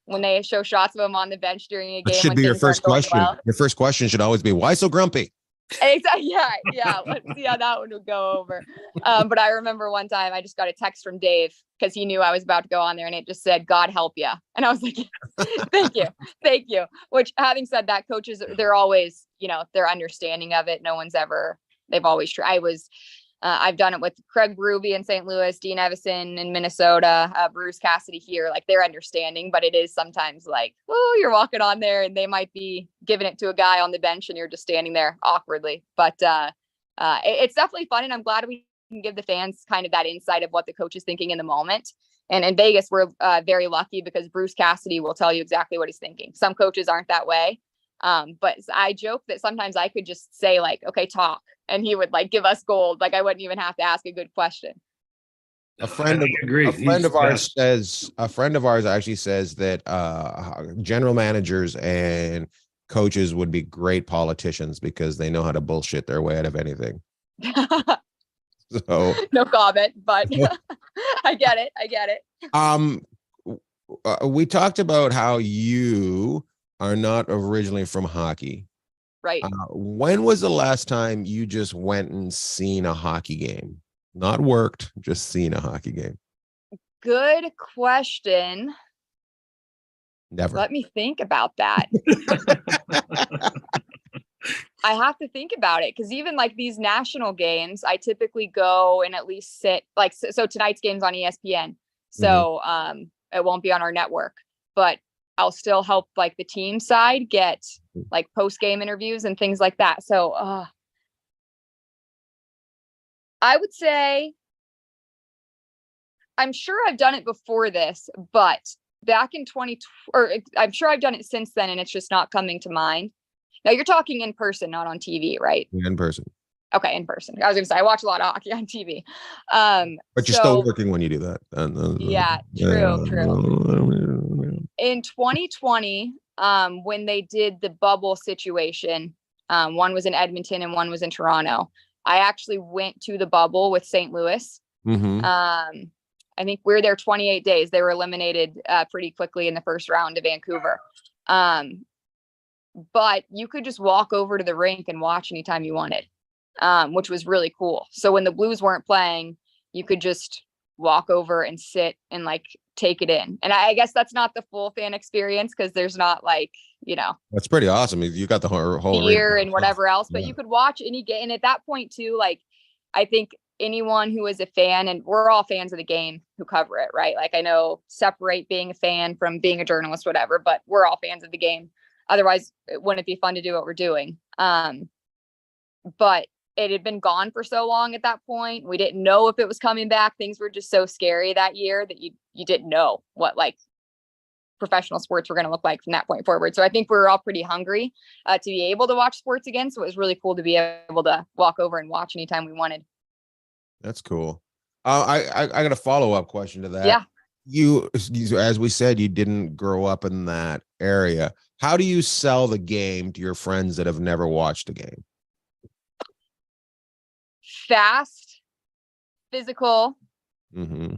when they show shots of him on the bench during a game. That should be your first question. Well. Your first question should always be, why so grumpy? Exactly. Yeah. Let's see how that one would go over. But I remember one time I just got a text from Dave, because he knew I was about to go on there, and it just said, God help you. And I was like, thank you. Which, having said that, coaches, they're always, they're understanding of it. They've always tried. I've done it with Craig Berube in St. Louis, Dean Evison in Minnesota, Bruce Cassidy here. Like, they're understanding, but it is sometimes like, oh, you're walking on there and they might be giving it to a guy on the bench and you're just standing there awkwardly. But it's definitely fun, and I'm glad we can give the fans kind of that insight of what the coach is thinking in the moment. And in Vegas, we're very lucky because Bruce Cassidy will tell you exactly what he's thinking. Some coaches aren't that way. But I joke that sometimes I could just say like, okay, talk. And he would like give us gold. Like, I wouldn't even have to ask a good question. A friend of ours actually says that general managers and coaches would be great politicians because they know how to bullshit their way out of anything. So no comment, but I get it. We talked about how you are not originally from hockey. Right. When was the last time you just went and seen a hockey game? Not worked, just seen a hockey game. Good question. Never. Let me think about that. I have to think about it, because even like these national games, I typically go and at least sit like, so tonight's game's on ESPN. So it won't be on our network, but I'll still help like the team side get like post-game interviews and things like that. So I would say, I'm sure I've done it before this, but back in 20, or I'm sure I've done it since then, and it's just not coming to mind. Now you're talking in person, not on TV, right? In person. Okay, in person. I was gonna say I watch a lot of hockey on TV. But you're still working when you do that. Yeah, true. In 2020, when they did the bubble situation, one was in Edmonton and one was in Toronto. I actually went to the bubble with St. Louis. I think we were there 28 days. They were eliminated pretty quickly in the first round to Vancouver. But you could just walk over to the rink and watch anytime you wanted, which was really cool. So when the Blues weren't playing, you could just walk over and sit and like take it in. And I guess that's not the full fan experience, because there's not like, that's pretty awesome. You got the whole beer and whatever else, but you could watch any game. And at that point too, like, I think anyone who is a fan, and we're all fans of the game who cover it, right? Like, I know separate being a fan from being a journalist, whatever, but we're all fans of the game. Otherwise, it wouldn't be fun to do what we're doing. But it had been gone for so long at that point. We didn't know if it was coming back. Things were just so scary that year that you didn't know what like professional sports were going to look like from that point forward. So I think we were all pretty hungry to be able to watch sports again. So it was really cool to be able to walk over and watch anytime we wanted. That's cool. I got a follow-up question to that. Yeah. You, as we said, you didn't grow up in that area. How do you sell the game to your friends that have never watched a game? Fast, physical, Mm-hmm.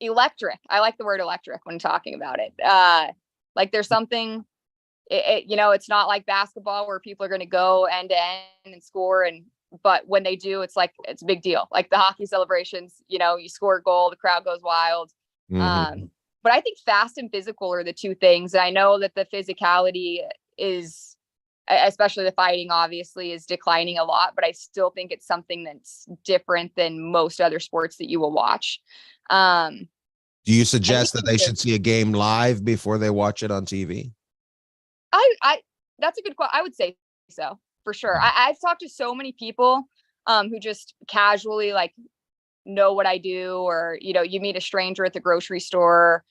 Electric. I like the word electric when talking about it. Like there's something, it's not like basketball where people are going to go end to end and score. But when they do, it's like, it's a big deal. Like the hockey celebrations, you score a goal, the crowd goes wild. Mm-hmm. But I think fast and physical are the two things. And I know that the physicality is, especially the fighting, obviously, is declining a lot, but I still think it's something that's different than most other sports that you will watch. Do you suggest that they should see a game live before they watch it on TV? That's a good question. I would say so, for sure. I've talked to so many people who just casually like know what I do, or, you meet a stranger at the grocery store,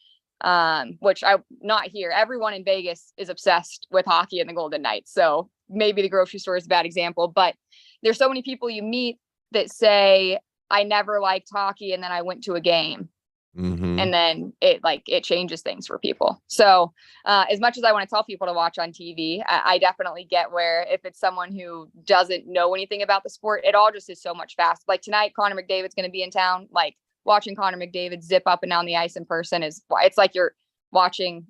which I'm not here. Everyone in Vegas is obsessed with hockey and the Golden Knights. So maybe the grocery store is a bad example, but there's so many people you meet that say, I never liked hockey, and then I went to a game. Mm-hmm. And then it changes things for people. So as much as I want to tell people to watch on TV, I definitely get where if it's someone who doesn't know anything about the sport, it all just is so much fast. Like tonight, Connor McDavid's going to be in town. Like watching Connor McDavid zip up and down the ice in person it's like you're watching,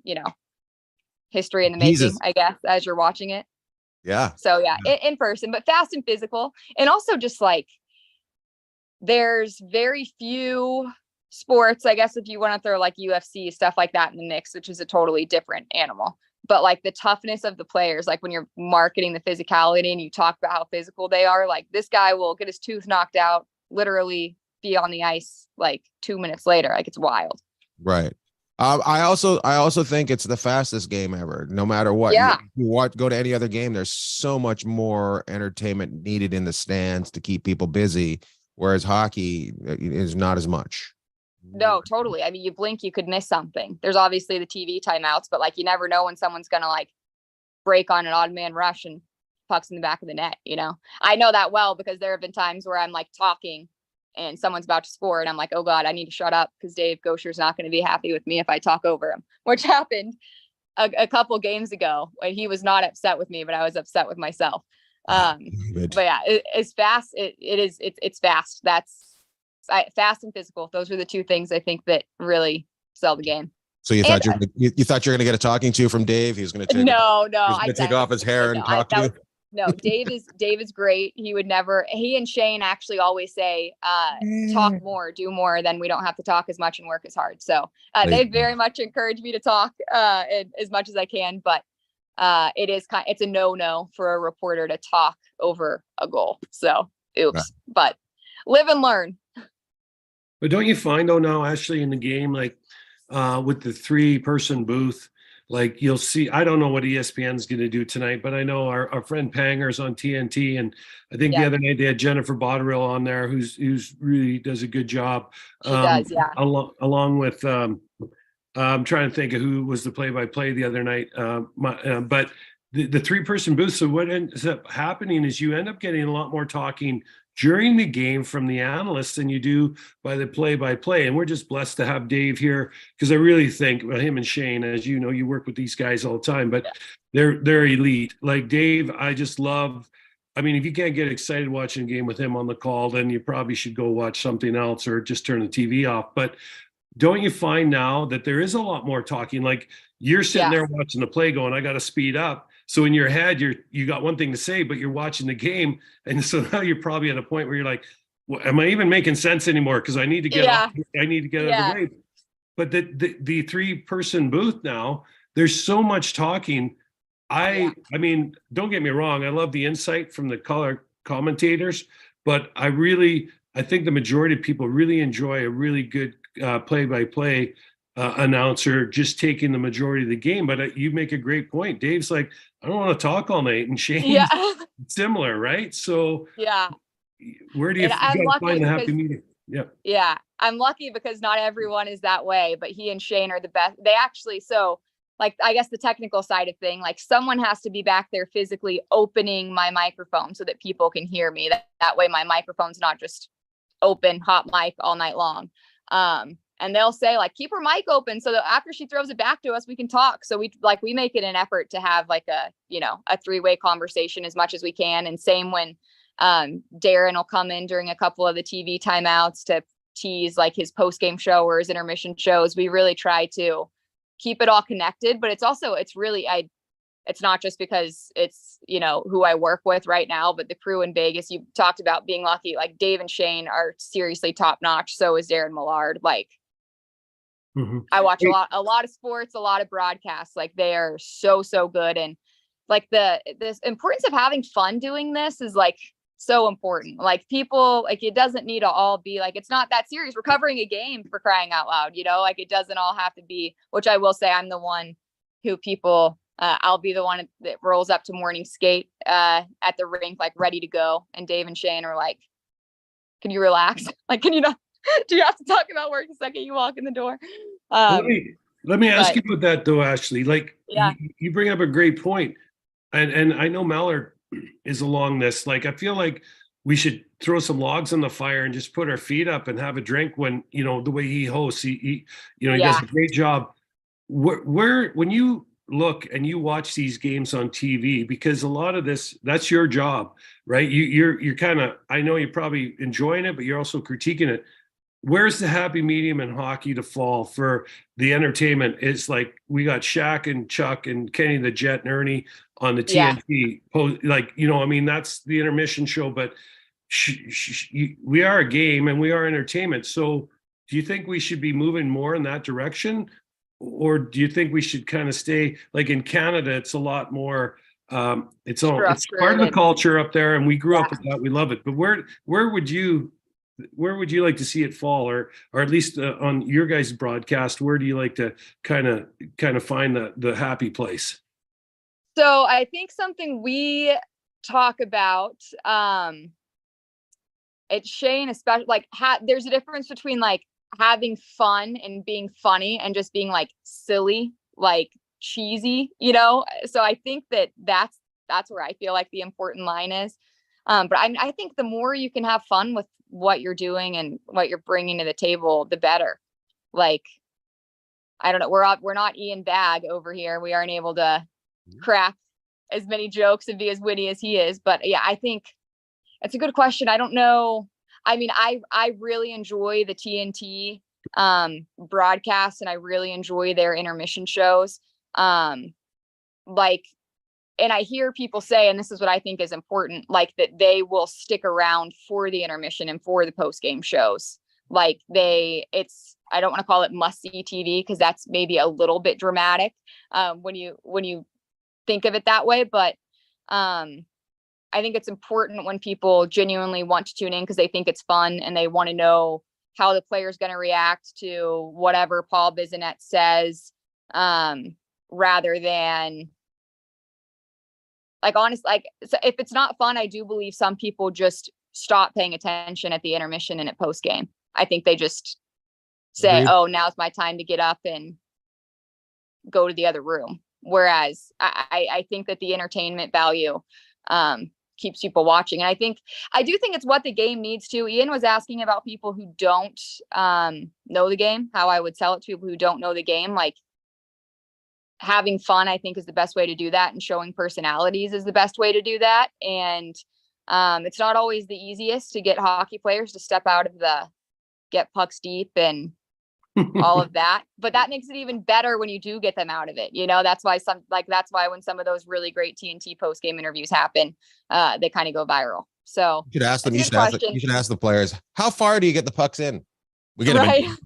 history in the making, I guess, as you're watching it. Yeah. So yeah, in person, but fast and physical. And also just like, there's very few sports, I guess, if you want to throw like UFC stuff like that in the mix, which is a totally different animal. but like the toughness of the players, like when you're marketing the physicality and you talk about how physical they are, like this guy will get his tooth knocked out, literally be on the ice like 2 minutes later. Like it's wild. Right. I also think it's the fastest game ever. No matter what, Yeah. Go to any other game. There's so much more entertainment needed in the stands to keep people busy, whereas hockey is not as much. No, totally. I mean, you blink, you could miss something. There's obviously the TV timeouts, but like you never know when someone's gonna like break on an odd man rush and pucks in the back of the net. You know, I know that well because there have been times where I'm like talking and someone's about to score and I'm like, oh God, I need to shut up because Dave Gosher's not going to be happy with me if I talk over him, which happened a couple games ago when he was not upset with me, but I was upset with myself. But yeah, it's fast. It's fast. That's fast and physical. Those are the two things I think that really sell the game. So you thought you thought you were going to get a talking to from Dave? He was going to take take off his hair and talk to you. No, Dave is great. He and Shane actually always say, talk more, do more, then we don't have to talk as much and work as hard. So they very much encourage me to talk as much as I can, but it's a no for a reporter to talk over a goal. So oops, right. But live and learn. But don't you find though now, Ashley, in the game, like with the 3-person booth, like you'll see, I don't know what ESPN's going to do tonight, but I know our friend Panger's on TNT, and I think the other night they had Jennifer Botterill on there, who's really does a good job. She does, yeah. Along with I'm trying to think of who was the play-by-play the other night, but the 3-person booth. So what ends up happening is you end up getting a lot more talking during the game from the analysts than you do by the play-by-play. And we're just blessed to have Dave here because I really think him and Shane, as you know, you work with these guys all the time, but they're elite. Like Dave, I just love. I mean, if you can't get excited watching a game with him on the call, then you probably should go watch something else or just turn the TV off. But don't you find now that there is a lot more talking? Like you're sitting there watching the play going, I got to speed up. So in your head, you got one thing to say, but you're watching the game. And so now you're probably at a point where you're like, well, am I even making sense anymore? Because I need to get off. I need to get out of the way. But the 3-person booth now, there's so much talking. I mean, don't get me wrong. I love the insight from the color commentators, but I think the majority of people really enjoy a really good play-by-play announcer just taking the majority of the game. But you make a great point. Dave's like, I don't want to talk all night, and Shane's similar, right? So where do you find the happy medium? Yeah, I'm lucky because not everyone is that way, but he and Shane are the best. They actually, so like, I guess the technical side of thing, like someone has to be back there physically opening my microphone so that people can hear me. That way my microphone's not just open, hot mic all night long. And they'll say like, keep her mic open so that after she throws it back to us, we can talk. So we make it an effort to have like a 3-way conversation as much as we can. And same when Darren will come in during a couple of the TV timeouts to tease like his post-game show or his intermission shows. We really try to keep it all connected, but it's not just because it's, who I work with right now, but the crew in Vegas. You talked about being lucky, like Dave and Shane are seriously top notch. So is Darren Millard. Like I watch a lot of sports, a lot of broadcasts, like they are so good. And like this importance of having fun doing this is like so important. Like people, like it doesn't need to all be like, it's not that serious. We're covering a game, for crying out loud, like it doesn't all have to be, which I will say I'm the one who people, I'll be the one that rolls up to morning skate at the rink, like ready to go. And Dave and Shane are like, can you relax? Like, can you not, do you have to talk about work the second you walk in the door? Let me ask you about that though, Ashley. Like you bring up a great point. And I know Mallard is along this. Like, I feel like we should throw some logs on the fire and just put our feet up and have a drink when, the way he hosts, he does a great job. Where when you look and you watch these games on TV, because a lot of this, that's your job, right? You're kind of, I know you're probably enjoying it, but you're also critiquing it. Where's the happy medium in hockey to fall for the entertainment? It's like we got Shaq and Chuck and Kenny the Jet and Ernie on the TNT. That's the intermission show, but we are a game and we are entertainment. So do you think we should be moving more in that direction? or do you think we should kind of stay like in Canada? It's a lot more. It's part of the culture up there, and we grew up with that. We love it. But where would you like to see it fall, or at least on your guys' broadcast? Where do you like to kind of find the happy place? So I think something we talk about, it's Shane, especially like there's a difference between like having fun and being funny and just being like silly, like cheesy, So I think that's where I feel like the important line is. But I think the more you can have fun with what you're doing and what you're bringing to the table, the better. Like, I don't know, we're not Ian Bagg over here. We aren't able to crack as many jokes and be as witty as he is. But yeah, I think it's a good question. I don't know. I mean, I really enjoy the TNT broadcast, and I really enjoy their intermission shows. And I hear people say, and this is what I think is important, like that they will stick around for the intermission and for the post game shows. Like I don't want to call it must see TV because that's maybe a little bit dramatic when you think of it that way. But I think it's important when people genuinely want to tune in because they think it's fun and they want to know how the player's going to react to whatever Paul Bissonnette says, rather than like, honestly, like, so if it's not fun, I do believe some people just stop paying attention at the intermission and at post game. I think they just say, oh, now's my time to get up and go to the other room. Whereas I think that the entertainment value keeps people watching. And I do think it's what the game needs to. Ian was asking about people who don't know the game, how I would sell it to people who don't know the game. Like, having fun, I think, is the best way to do that, and showing personalities is the best way to do that. And it's not always the easiest to get hockey players to step out of the get pucks deep and all of that, but that makes it even better when you do get them out of it. That's why when some of those really great TNT post game interviews happen, they kind of go viral. So you should ask them. You should ask the players, how far do you get the pucks in? We get them in.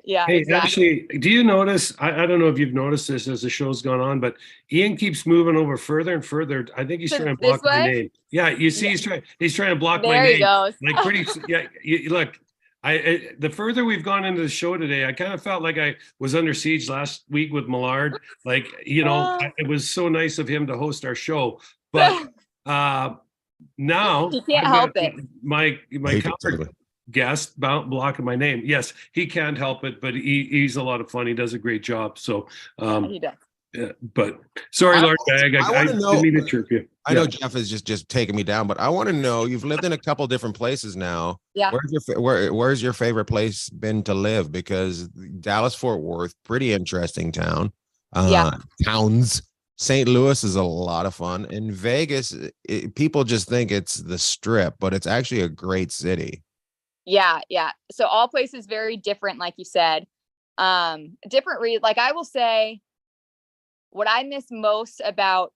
Yeah. Hey, exactly. Actually, do you notice? I don't know if you've noticed this as the show's gone on, but Ian keeps moving over further and further. I think he's trying to block my name. Yeah, you see, he's trying to block my name. There he goes. Like pretty. Yeah, look. The further we've gone into the show today, I kind of felt like I was under siege last week with Millard. Like, it was so nice of him to host our show, but now he can't help it. My counter guest blocking my name. Yes, he can't help it, but he's a lot of fun. He does a great job. So he does. But sorry, Lord Bag, I didn't mean to chirp you. I know Jeff is just taking me down, but I want to know, you've lived in a couple different places now. Yeah. Where's your favorite place been to live? Because Dallas Fort Worth, pretty interesting town. Towns. St. Louis is a lot of fun. In Vegas, people just think it's the Strip, but it's actually a great city. Yeah. So all places very different, like you said. Different like I will say, what I miss most about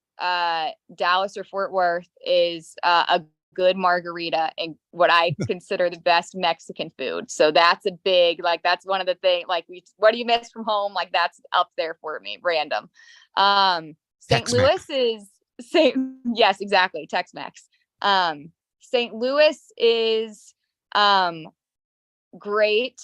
Dallas or Fort Worth is a good margarita and what I consider the best Mexican food. So that's a big, like, that's one of the things, like, what do you miss from home? Like, that's up there for me, random. St. Louis is yes, exactly. Tex-Mex. St. Louis is great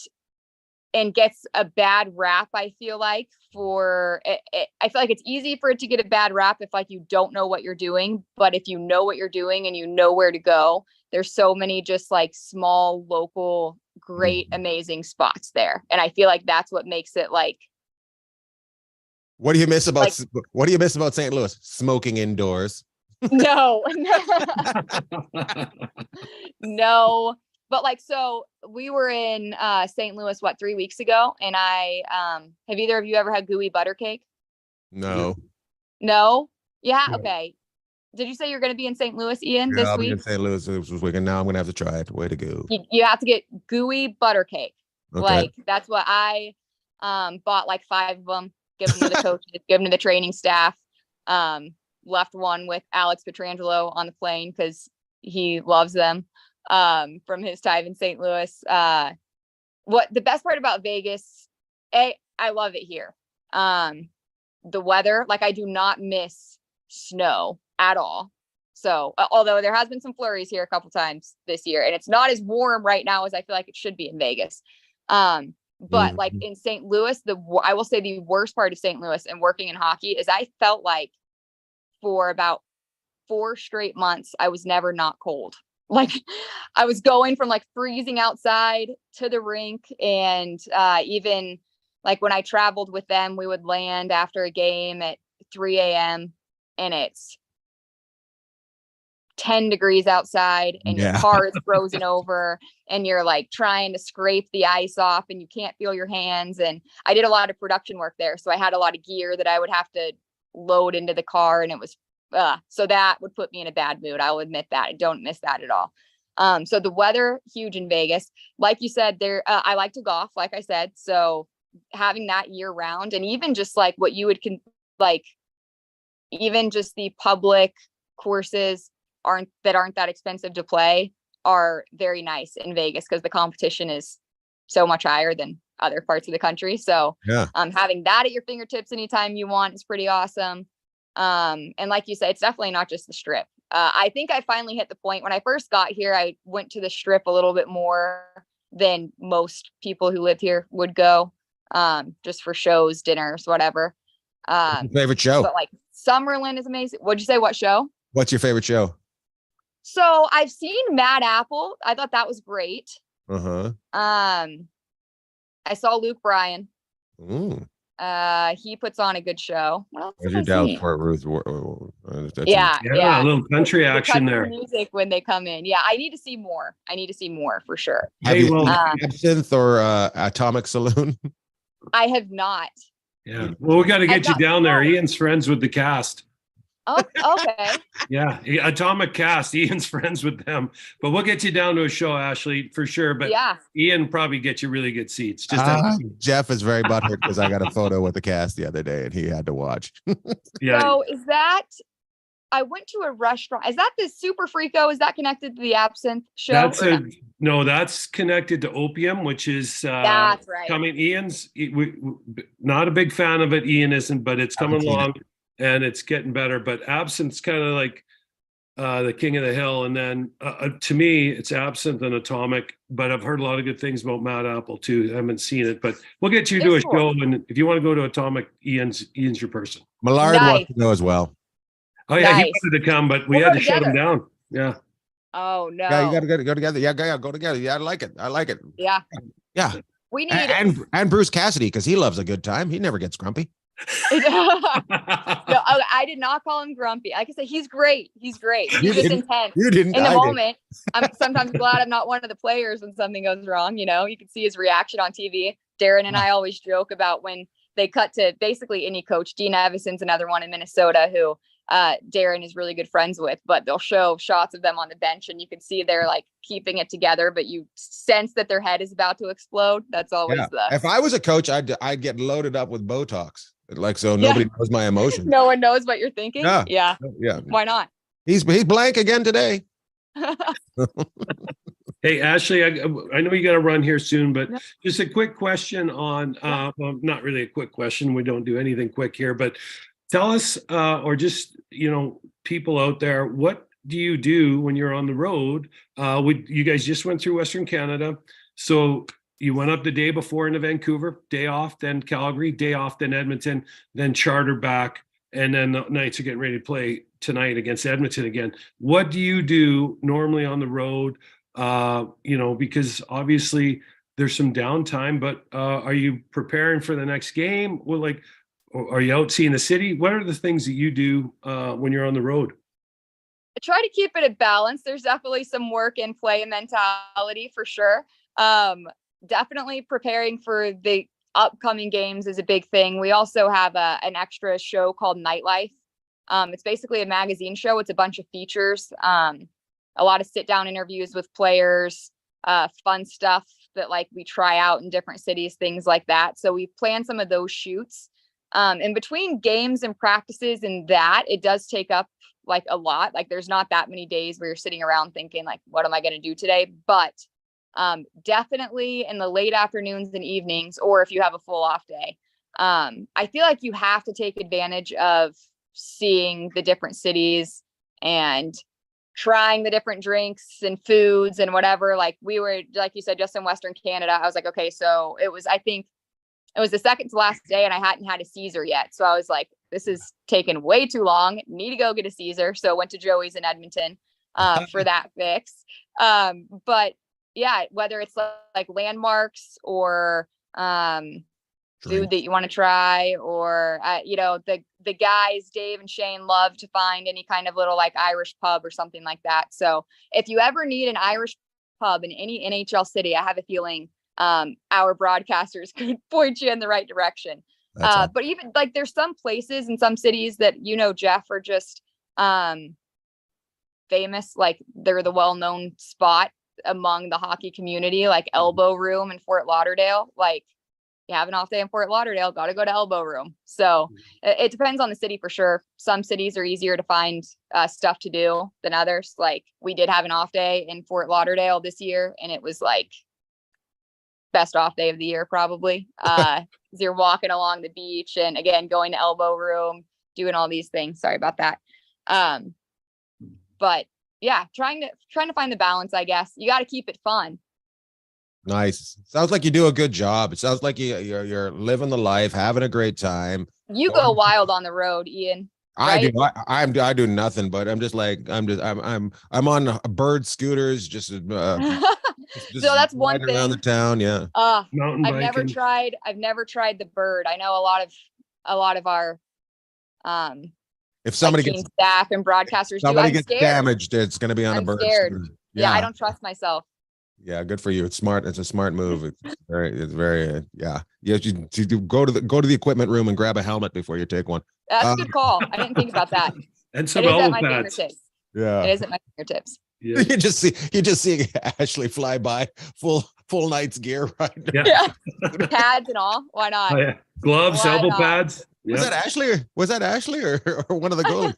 and gets a bad rap. I feel like I feel like it's easy for it to get a bad rap if like you don't know what you're doing, but if you know what you're doing and you know where to go, there's so many just like small, local, great, amazing spots there. And I feel like that's what makes it like. What do you miss about St. Louis? Smoking indoors. No. No. But like, so we were in St. Louis, 3 weeks ago? And I have either of you ever had gooey butter cake? No. No? Yeah. Okay. Did you say you're going to be in St. Louis, Ian, this I'll week? be in St. Louis this week, and now I'm going to have to try it. Way to go. You have to get gooey butter cake. Okay. Like, that's what I bought, like 5 of them, give them to the coaches, give them to the training staff. Left one with Alex Petrangelo on the plane because he loves them. From his time in St. Louis. what the best part about Vegas, I love it here. The weather, like I do not miss snow at all. So although there has been some flurries here a couple times this year, and it's not as warm right now as I feel like it should be in Vegas. But like in St. Louis, I will say the worst part of St. Louis and working in hockey is I felt like for about 4 straight months, I was never not cold. Like I was going from like freezing outside to the rink. And even like when I traveled with them, we would land after a game at 3 a.m. and it's 10 degrees outside and your car is frozen over and you're like trying to scrape the ice off and you can't feel your hands. And I did a lot of production work there. So I had a lot of gear that I would have to load into the car, and it was so that would put me in a bad mood. I'll admit that. I don't miss that at all. So the weather, huge in Vegas. Like you said, I like to golf, like I said. So having that year round, and even just like what you would even just the public courses aren't that expensive to play are very nice in Vegas because the competition is so much higher than other parts of the country. So having that at your fingertips anytime you want is pretty awesome. And like you said, it's definitely not just the Strip. I think I finally hit the point when I first got here, I went to the Strip a little bit more than most people who live here would go, just for shows, dinners, whatever. Favorite show? But like Summerlin is amazing. What'd you say? What show? What's your favorite show? So I've seen Mad Apple. I thought that was great. I saw Luke Bryan. He puts on a good show. What else? Your Dallas Fort Worth. Yeah, a little country action there. Music when they come in. Yeah, I need to see more. For sure. Have you seen Absinthe or Atomic Saloon? I have not. Yeah. Well, we got to get you down there. Ian's friends with the cast. Oh, okay. Yeah, Atomic Cast. Ian's friends with them, but we'll get you down to a show, Ashli, for sure. But Ian probably get you really good seats. Jeff is very butthurt because I got a photo with the cast the other day and he had to watch. Yeah. So is that? I went to a restaurant. Is that the Super Freako? Is that connected to the Absinthe show? No, that's connected to Opium, which is that's right. Coming. Ian's not a big fan of it. Ian isn't, but it's coming along. And it's getting better, but Absinthe's kind of like the king of the hill. And then to me, it's Absinthe and Atomic, but I've heard a lot of good things about Mad Apple too. I haven't seen it, but we'll get you to a show. And if you want to go to Atomic, Ian's your person. Millard wants to go as well. Oh yeah, he wanted to come, but we had to shut him down. Yeah. Oh no. Yeah, you got to go together. Yeah, go together. Yeah, I like it. Yeah. Yeah. We need and Bruce Cassidy because he loves a good time. He never gets grumpy. No, I did not call him grumpy. Like I said, he's great. He's just intense. You didn't. In the moment, I'm sometimes glad I'm not one of the players when something goes wrong. You know, you can see his reaction on TV. Darren and I always joke about when they cut to basically any coach. Dean Evison's another one in Minnesota who Darren is really good friends with, but they'll show shots of them on the bench and you can see they're like keeping it together, but you sense that their head is about to explode. That's always if I was a coach, I'd get loaded up with Botox. Like, so nobody knows my emotions. No one knows what you're thinking. Yeah. Why not? He's blank again today. Hey, Ashli, I know you got to run here soon, but just a quick question on, well, not really a quick question. We don't do anything quick here, but tell us, or just, people out there, what do you do when you're on the road? You guys just went through Western Canada. So you went up the day before into Vancouver, day off, then Calgary, day off, then Edmonton, then charter back. And then the Knights are getting ready to play tonight against Edmonton again. What do you do normally on the road? Because obviously there's some downtime, but are you preparing for the next game? Well, are you out seeing the city? What are the things that you do when you're on the road? I try to keep it a balance. There's definitely some work and play mentality for sure. Definitely preparing for the upcoming games is a big thing. We also have an extra show called Nightlife. It's basically a magazine show. It's a bunch of features, a lot of sit down interviews with players, fun stuff that we try out in different cities, things like that. So we plan some of those shoots. In between games and practices and that, it does take up a lot. There's not that many days where you're sitting around thinking what am I going to do today? But Definitely in the late afternoons and evenings, or if you have a full off day. I feel like you have to take advantage of seeing the different cities and trying the different drinks and foods and whatever. Like we were, like you said, just in Western Canada. I was like, okay, so I think it was the second to last day and I hadn't had a Caesar yet. So I was like, this is taking way too long. Need to go get a Caesar. So I went to Joey's in Edmonton for that fix. But yeah, whether it's like landmarks or food that you want to try, or the guys Dave and Shane love to find any kind of little like Irish pub or something like that. So if you ever need an Irish pub in any NHL city, I have a feeling our broadcasters could point you in the right direction. But even like there's some places in some cities that Jeff are just famous, like they're the well-known spot among the hockey community, like Elbow Room in Fort Lauderdale. Like you have an off day in Fort Lauderdale, got to go to Elbow Room. So it depends on the city for sure. Some cities are easier to find stuff to do than others. Like we did have an off day in Fort Lauderdale this year, and it was like best off day of the year probably. You're walking along the beach and again going to Elbow Room, doing all these things. Sorry about that. But yeah, trying to find the balance, I guess. You got to keep it fun. Nice. Sounds like you do a good job. It sounds like you're living the life, having a great time. You go wild on the road, Ian. Right? I do nothing, but I'm on bird scooters, just so that's one thing around the town. Yeah. Mountain I've never tried the bird. I know a lot of our if somebody like gets staff and broadcasters gets damaged, it's going to be on a bird scooter. Yeah, I don't trust myself. Yeah, good for you. It's smart. It's a smart move. It's very yeah. You go to the equipment room and grab a helmet before you take one. That's a good call. I didn't think about that. And some elbow pads. Fingertips. Yeah, it is at my fingertips. Yeah. You just see Ashli fly by full night's gear, right? Yeah. Pads and all. Why not? Oh, yeah. Gloves, elbow pads. Was that Ashli or one of the goalies?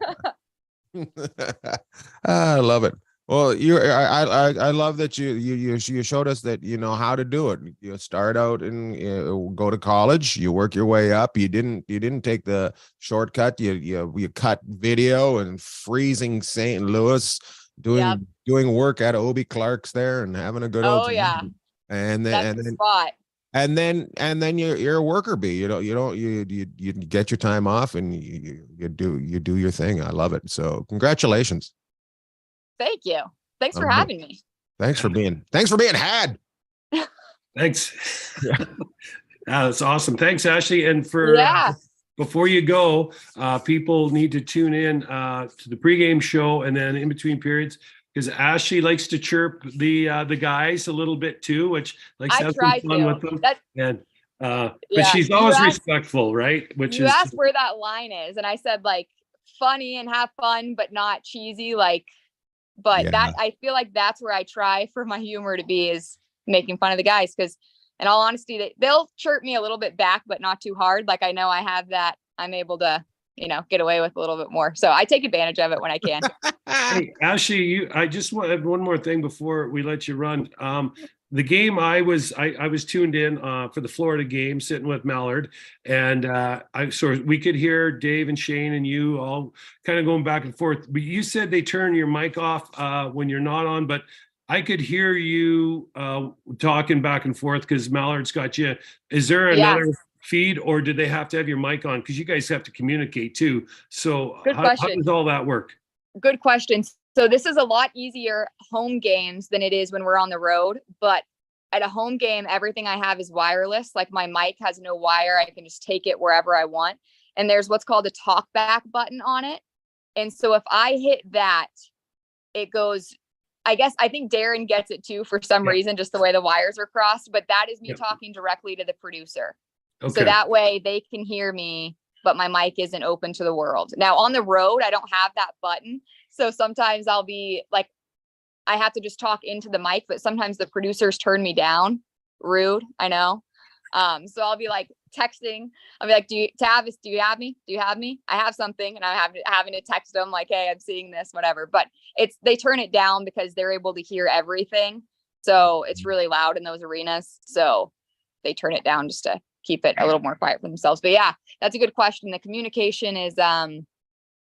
I love it. Well, I love that you showed us that you know how to do it. You start out and go to college. You work your way up. You didn't take the shortcut. You cut video and freezing St. Louis, doing work at Obi Clark's there and having a good old time. Yeah. And then you're a worker bee. You get your time off and you do your thing. I love it. So congratulations. Thank you. Thanks for having me. Thanks for being had. Thanks. That's awesome. Thanks, Ashli. And for before you go, people need to tune in to the pregame show and then in between periods, because Ashli likes to chirp the guys a little bit too, which likes to have some fun with them. But she's always respectful, right? You asked where that line is, and I said like funny and have fun, but not cheesy, like. But that I feel like that's where I try for my humor to be, is making fun of the guys, because in all honesty, they'll chirp me a little bit back, but not too hard. Like I know I have that. I'm able to, get away with a little bit more. So I take advantage of it when I can. Hey, Ashli, I just want one more thing before we let you run. The game I was tuned in for the Florida game, sitting with Mallard, and we could hear Dave and Shane and you all kind of going back and forth. But you said they turn your mic off when you're not on, but I could hear you talking back and forth because Mallard's got you. Is there another feed, or did they have to have your mic on? Because you guys have to communicate too. So how does all that work? Good question. So this is a lot easier home games than it is when we're on the road. But at a home game, everything I have is wireless. Like my mic has no wire. I can just take it wherever I want. And there's what's called a talk back button on it. And so if I hit that, it goes, I think Darren gets it too for some reason, just the way the wires are crossed. But that is me talking directly to the producer. Okay. So that way they can hear me, but my mic isn't open to the world. Now on the road, I don't have that button. So sometimes I'll be like, I have to just talk into the mic, but sometimes the producers turn me down. Rude, I know. So I'll be like texting. I'll be like, Tavis, do you have me? Do you have me? I have something. And I'm having to text them like, hey, I'm seeing this, whatever. But they turn it down because they're able to hear everything. So it's really loud in those arenas. So they turn it down just to keep it a little more quiet for themselves. But yeah, that's a good question. The communication is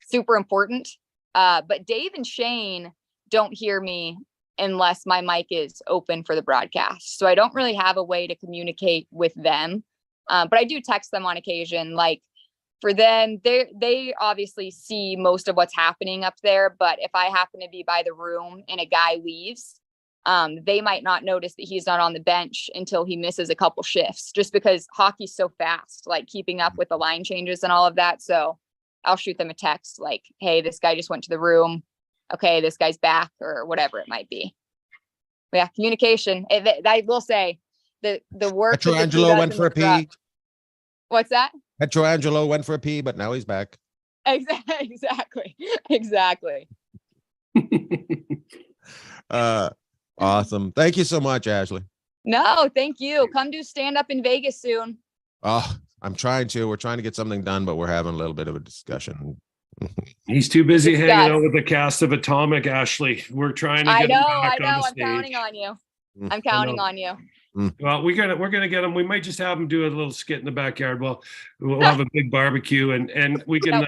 super important. But Dave and Shane don't hear me unless my mic is open for the broadcast. So I don't really have a way to communicate with them. But I do text them on occasion. Like for them, they obviously see most of what's happening up there. But if I happen to be by the room and a guy leaves, they might not notice that he's not on the bench until he misses a couple shifts, just because hockey's so fast, like keeping up with the line changes and all of that. So I'll shoot them a text like, hey, this guy just went to the room. Okay, this guy's back, or whatever it might be. But yeah, communication. I will say the work. Petrangelo went for a pee. What's that? Petrangelo went for a pee, but now he's back. Exactly. Awesome. Thank you so much, Ashli. No, thank you. Come do stand up in Vegas soon. Oh, I'm trying to. We're trying to get something done, but we're having a little bit of a discussion. He's too busy hanging out with the cast of Atomic, Ashli. We're trying to get him back on the I'm stage. counting on you. I'm counting on you. Well, we're gonna get him. We might just have him do a little skit in the backyard. We'll have a big barbecue, and we can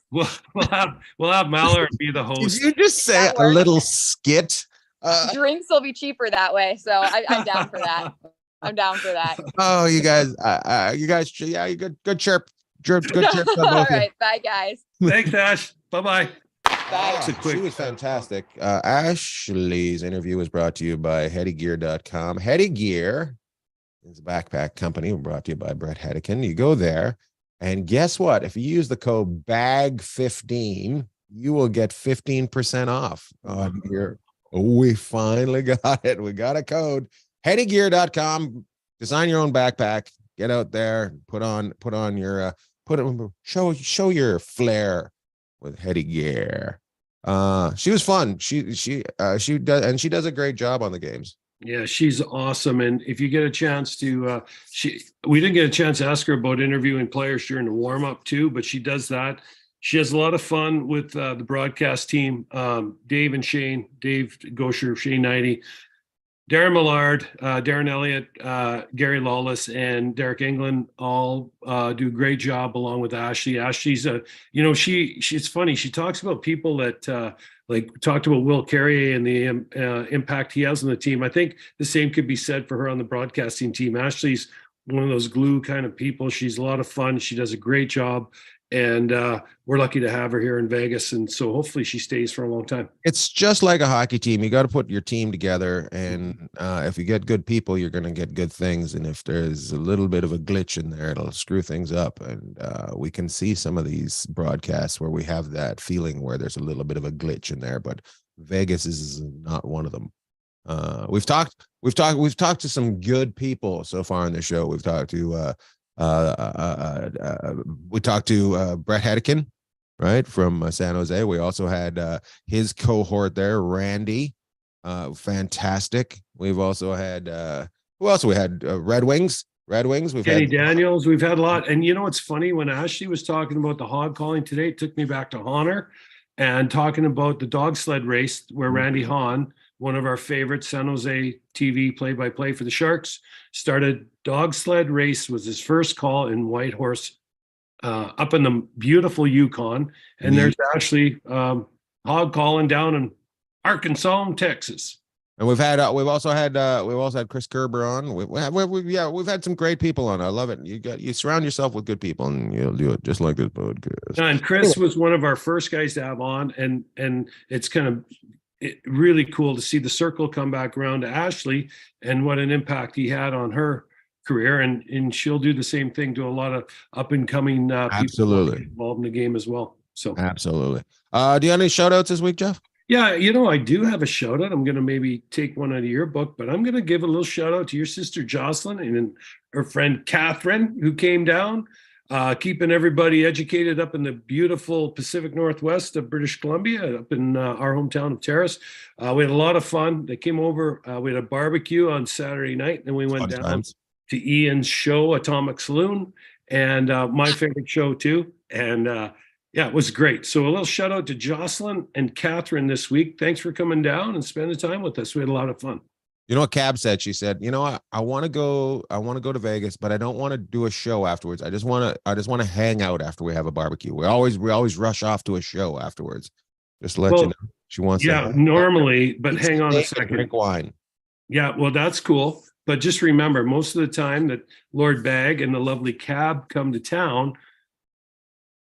we'll have Mallard be the host. Did you just say a little skit? Drinks will be cheaper that way, so I'm down for that. I'm down for that. Oh, you guys, yeah, you good chirp. Good chirp. All right, bye guys. Thanks, Ash. Bye. Bye. She was fantastic. Ashli's interview was brought to you by headygear.com. Heady Gear is a backpack company brought to you by Brett Hedican. You go there, and guess what? If you use the code BAG15, you will get 15% off on your. We finally got it. We got a code. Headygear.com. Design your own backpack. Get out there. Put on your show your flair with Heady Gear. She was fun. She does a great job on the games. Yeah, she's awesome. And if you get a chance to, we didn't get a chance to ask her about interviewing players during the warm up too, but she does that. She has a lot of fun with the broadcast team. Dave and Shane, Dave Gosher, Shane Knighty, Darren Millard, Darren Elliott, Gary Lawless, and Derek England all do a great job along with Ashli. Ashli's she's funny. She talks about people that like talked about Will Carrier and the impact he has on the team. I think the same could be said for her on the broadcasting team. Ashli's one of those glue kind of people. She's a lot of fun. She does a great job. And we're lucky to have her here in Vegas. And so hopefully she stays for a long time. It's just like a hockey team. You got to put your team together. And if you get good people, you're going to get good things. And if there's a little bit of a glitch in there, it'll screw things up. And we can see some of these broadcasts where we have that feeling where there's a little bit of a glitch in there. But Vegas is not one of them. We've talked to some good people so far on the show. We've talked to we talked to Brett Hedican, right, from San Jose. We also had his cohort there, Randy, fantastic. We've also had who else? We had Red Wings. We've Kenny had Daniels. We've had a lot. And you know what's funny? When Ashli was talking about the hog calling today, it took me back to Honor and talking about the dog sled race where Randy Hahn, one of our favorite San Jose TV play-by-play for the Sharks, started dog sled race, was his first call in Whitehorse up in the beautiful Yukon. And there's actually hog calling down in Arkansas and Texas. And we've also had Chris Kerber on. We've had some great people on. I love it. You surround yourself with good people, and you'll do it just like this podcast. And Chris was one of our first guys to have on, and it's kind of really cool to see the circle come back around to Ashli and what an impact he had on her career. And she'll do the same thing to a lot of up and coming people involved in the game as well. So absolutely. Do you have any shout outs this week, Jeff? Yeah, I do have a shout out. I'm going to maybe take one out of your book, but I'm going to give a little shout out to your sister Jocelyn and her friend Catherine, who came down, keeping everybody educated up in the beautiful Pacific Northwest of British Columbia, up in our hometown of Terrace. We had a lot of fun. They came over. We had a barbecue on Saturday night, and we went down to Ian's show, Atomic Saloon, and my favorite show too. And yeah, it was great. So a little shout out to Jocelyn and Catherine this week. Thanks for coming down and spending time with us. We had a lot of fun. You know what Cab said? She said, you know what? I want to go to Vegas, but I don't want to do a show afterwards. I just want to hang out after we have a barbecue. We always rush off to a show afterwards. Just to let you know. She wants to normally, but eat hang on a steak and second. drink wine. Yeah, well, that's cool. But just remember, most of the time that Lord Bag and the lovely Cab come to town,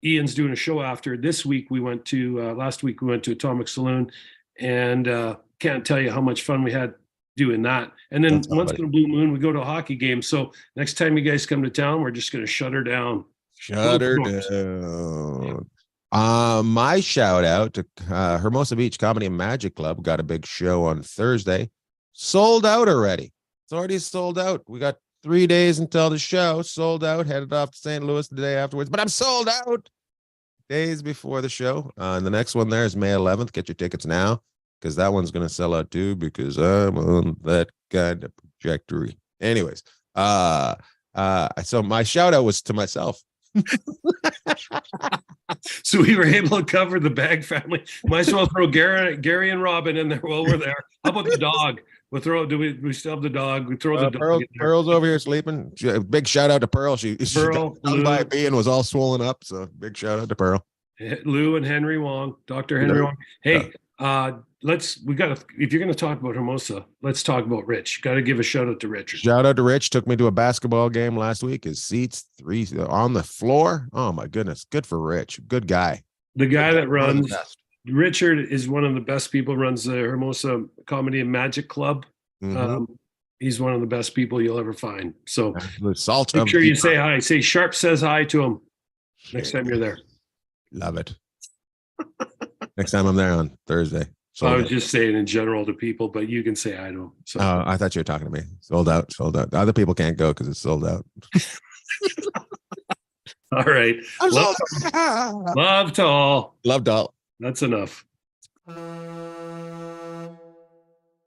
Ian's doing a show after. This week we went to last week we went to Atomic Saloon, and can't tell you how much fun we had doing that. And then once in a blue moon, we go to a hockey game. So next time you guys come to town, we're just going to shut her down. Shut her down. My shout out to Hermosa Beach Comedy and Magic Club got a big show on Thursday. Sold out already. It's already sold out. We got 3 days until the show. Sold out. Headed off to St. Louis the day afterwards, but I'm sold out days before the show. And the next one there is May 11th. Get your tickets now, because that one's going to sell out too, because I'm on that kind of trajectory. Anyways, so my shout out was to myself. So we were able to cover the Bag family. Might as well throw Gary and Robin in there while we're there. How about the dog? We'll throw. We still have the dog? We throw the dog. Pearl's over here sleeping. Big shout out to Pearl. She got stung by a bee and was all swollen up. So big shout out to Pearl. Lou and Henry Wong, Dr. Henry Wong. Hey, if you're going to talk about Hermosa, let's talk about Rich. Got to give a shout out to Richard. Shout out to Rich. Took me to a basketball game last week. His seats 3 on the floor. Oh my goodness. Good for Rich. Good guy. The guy that runs, Richard is one of the best people, runs the Hermosa Comedy and Magic Club. Mm-hmm. He's one of the best people you'll ever find. So make sure you say hi. Say Sharp says hi to him next time you're there. Love it. Next time I'm there on Thursday. I was just saying in general to people, but you can say hi to them. So. I thought you were talking to me. Sold out. The other people can't go because it's sold out. All right. Love to all. Loved all. That's enough.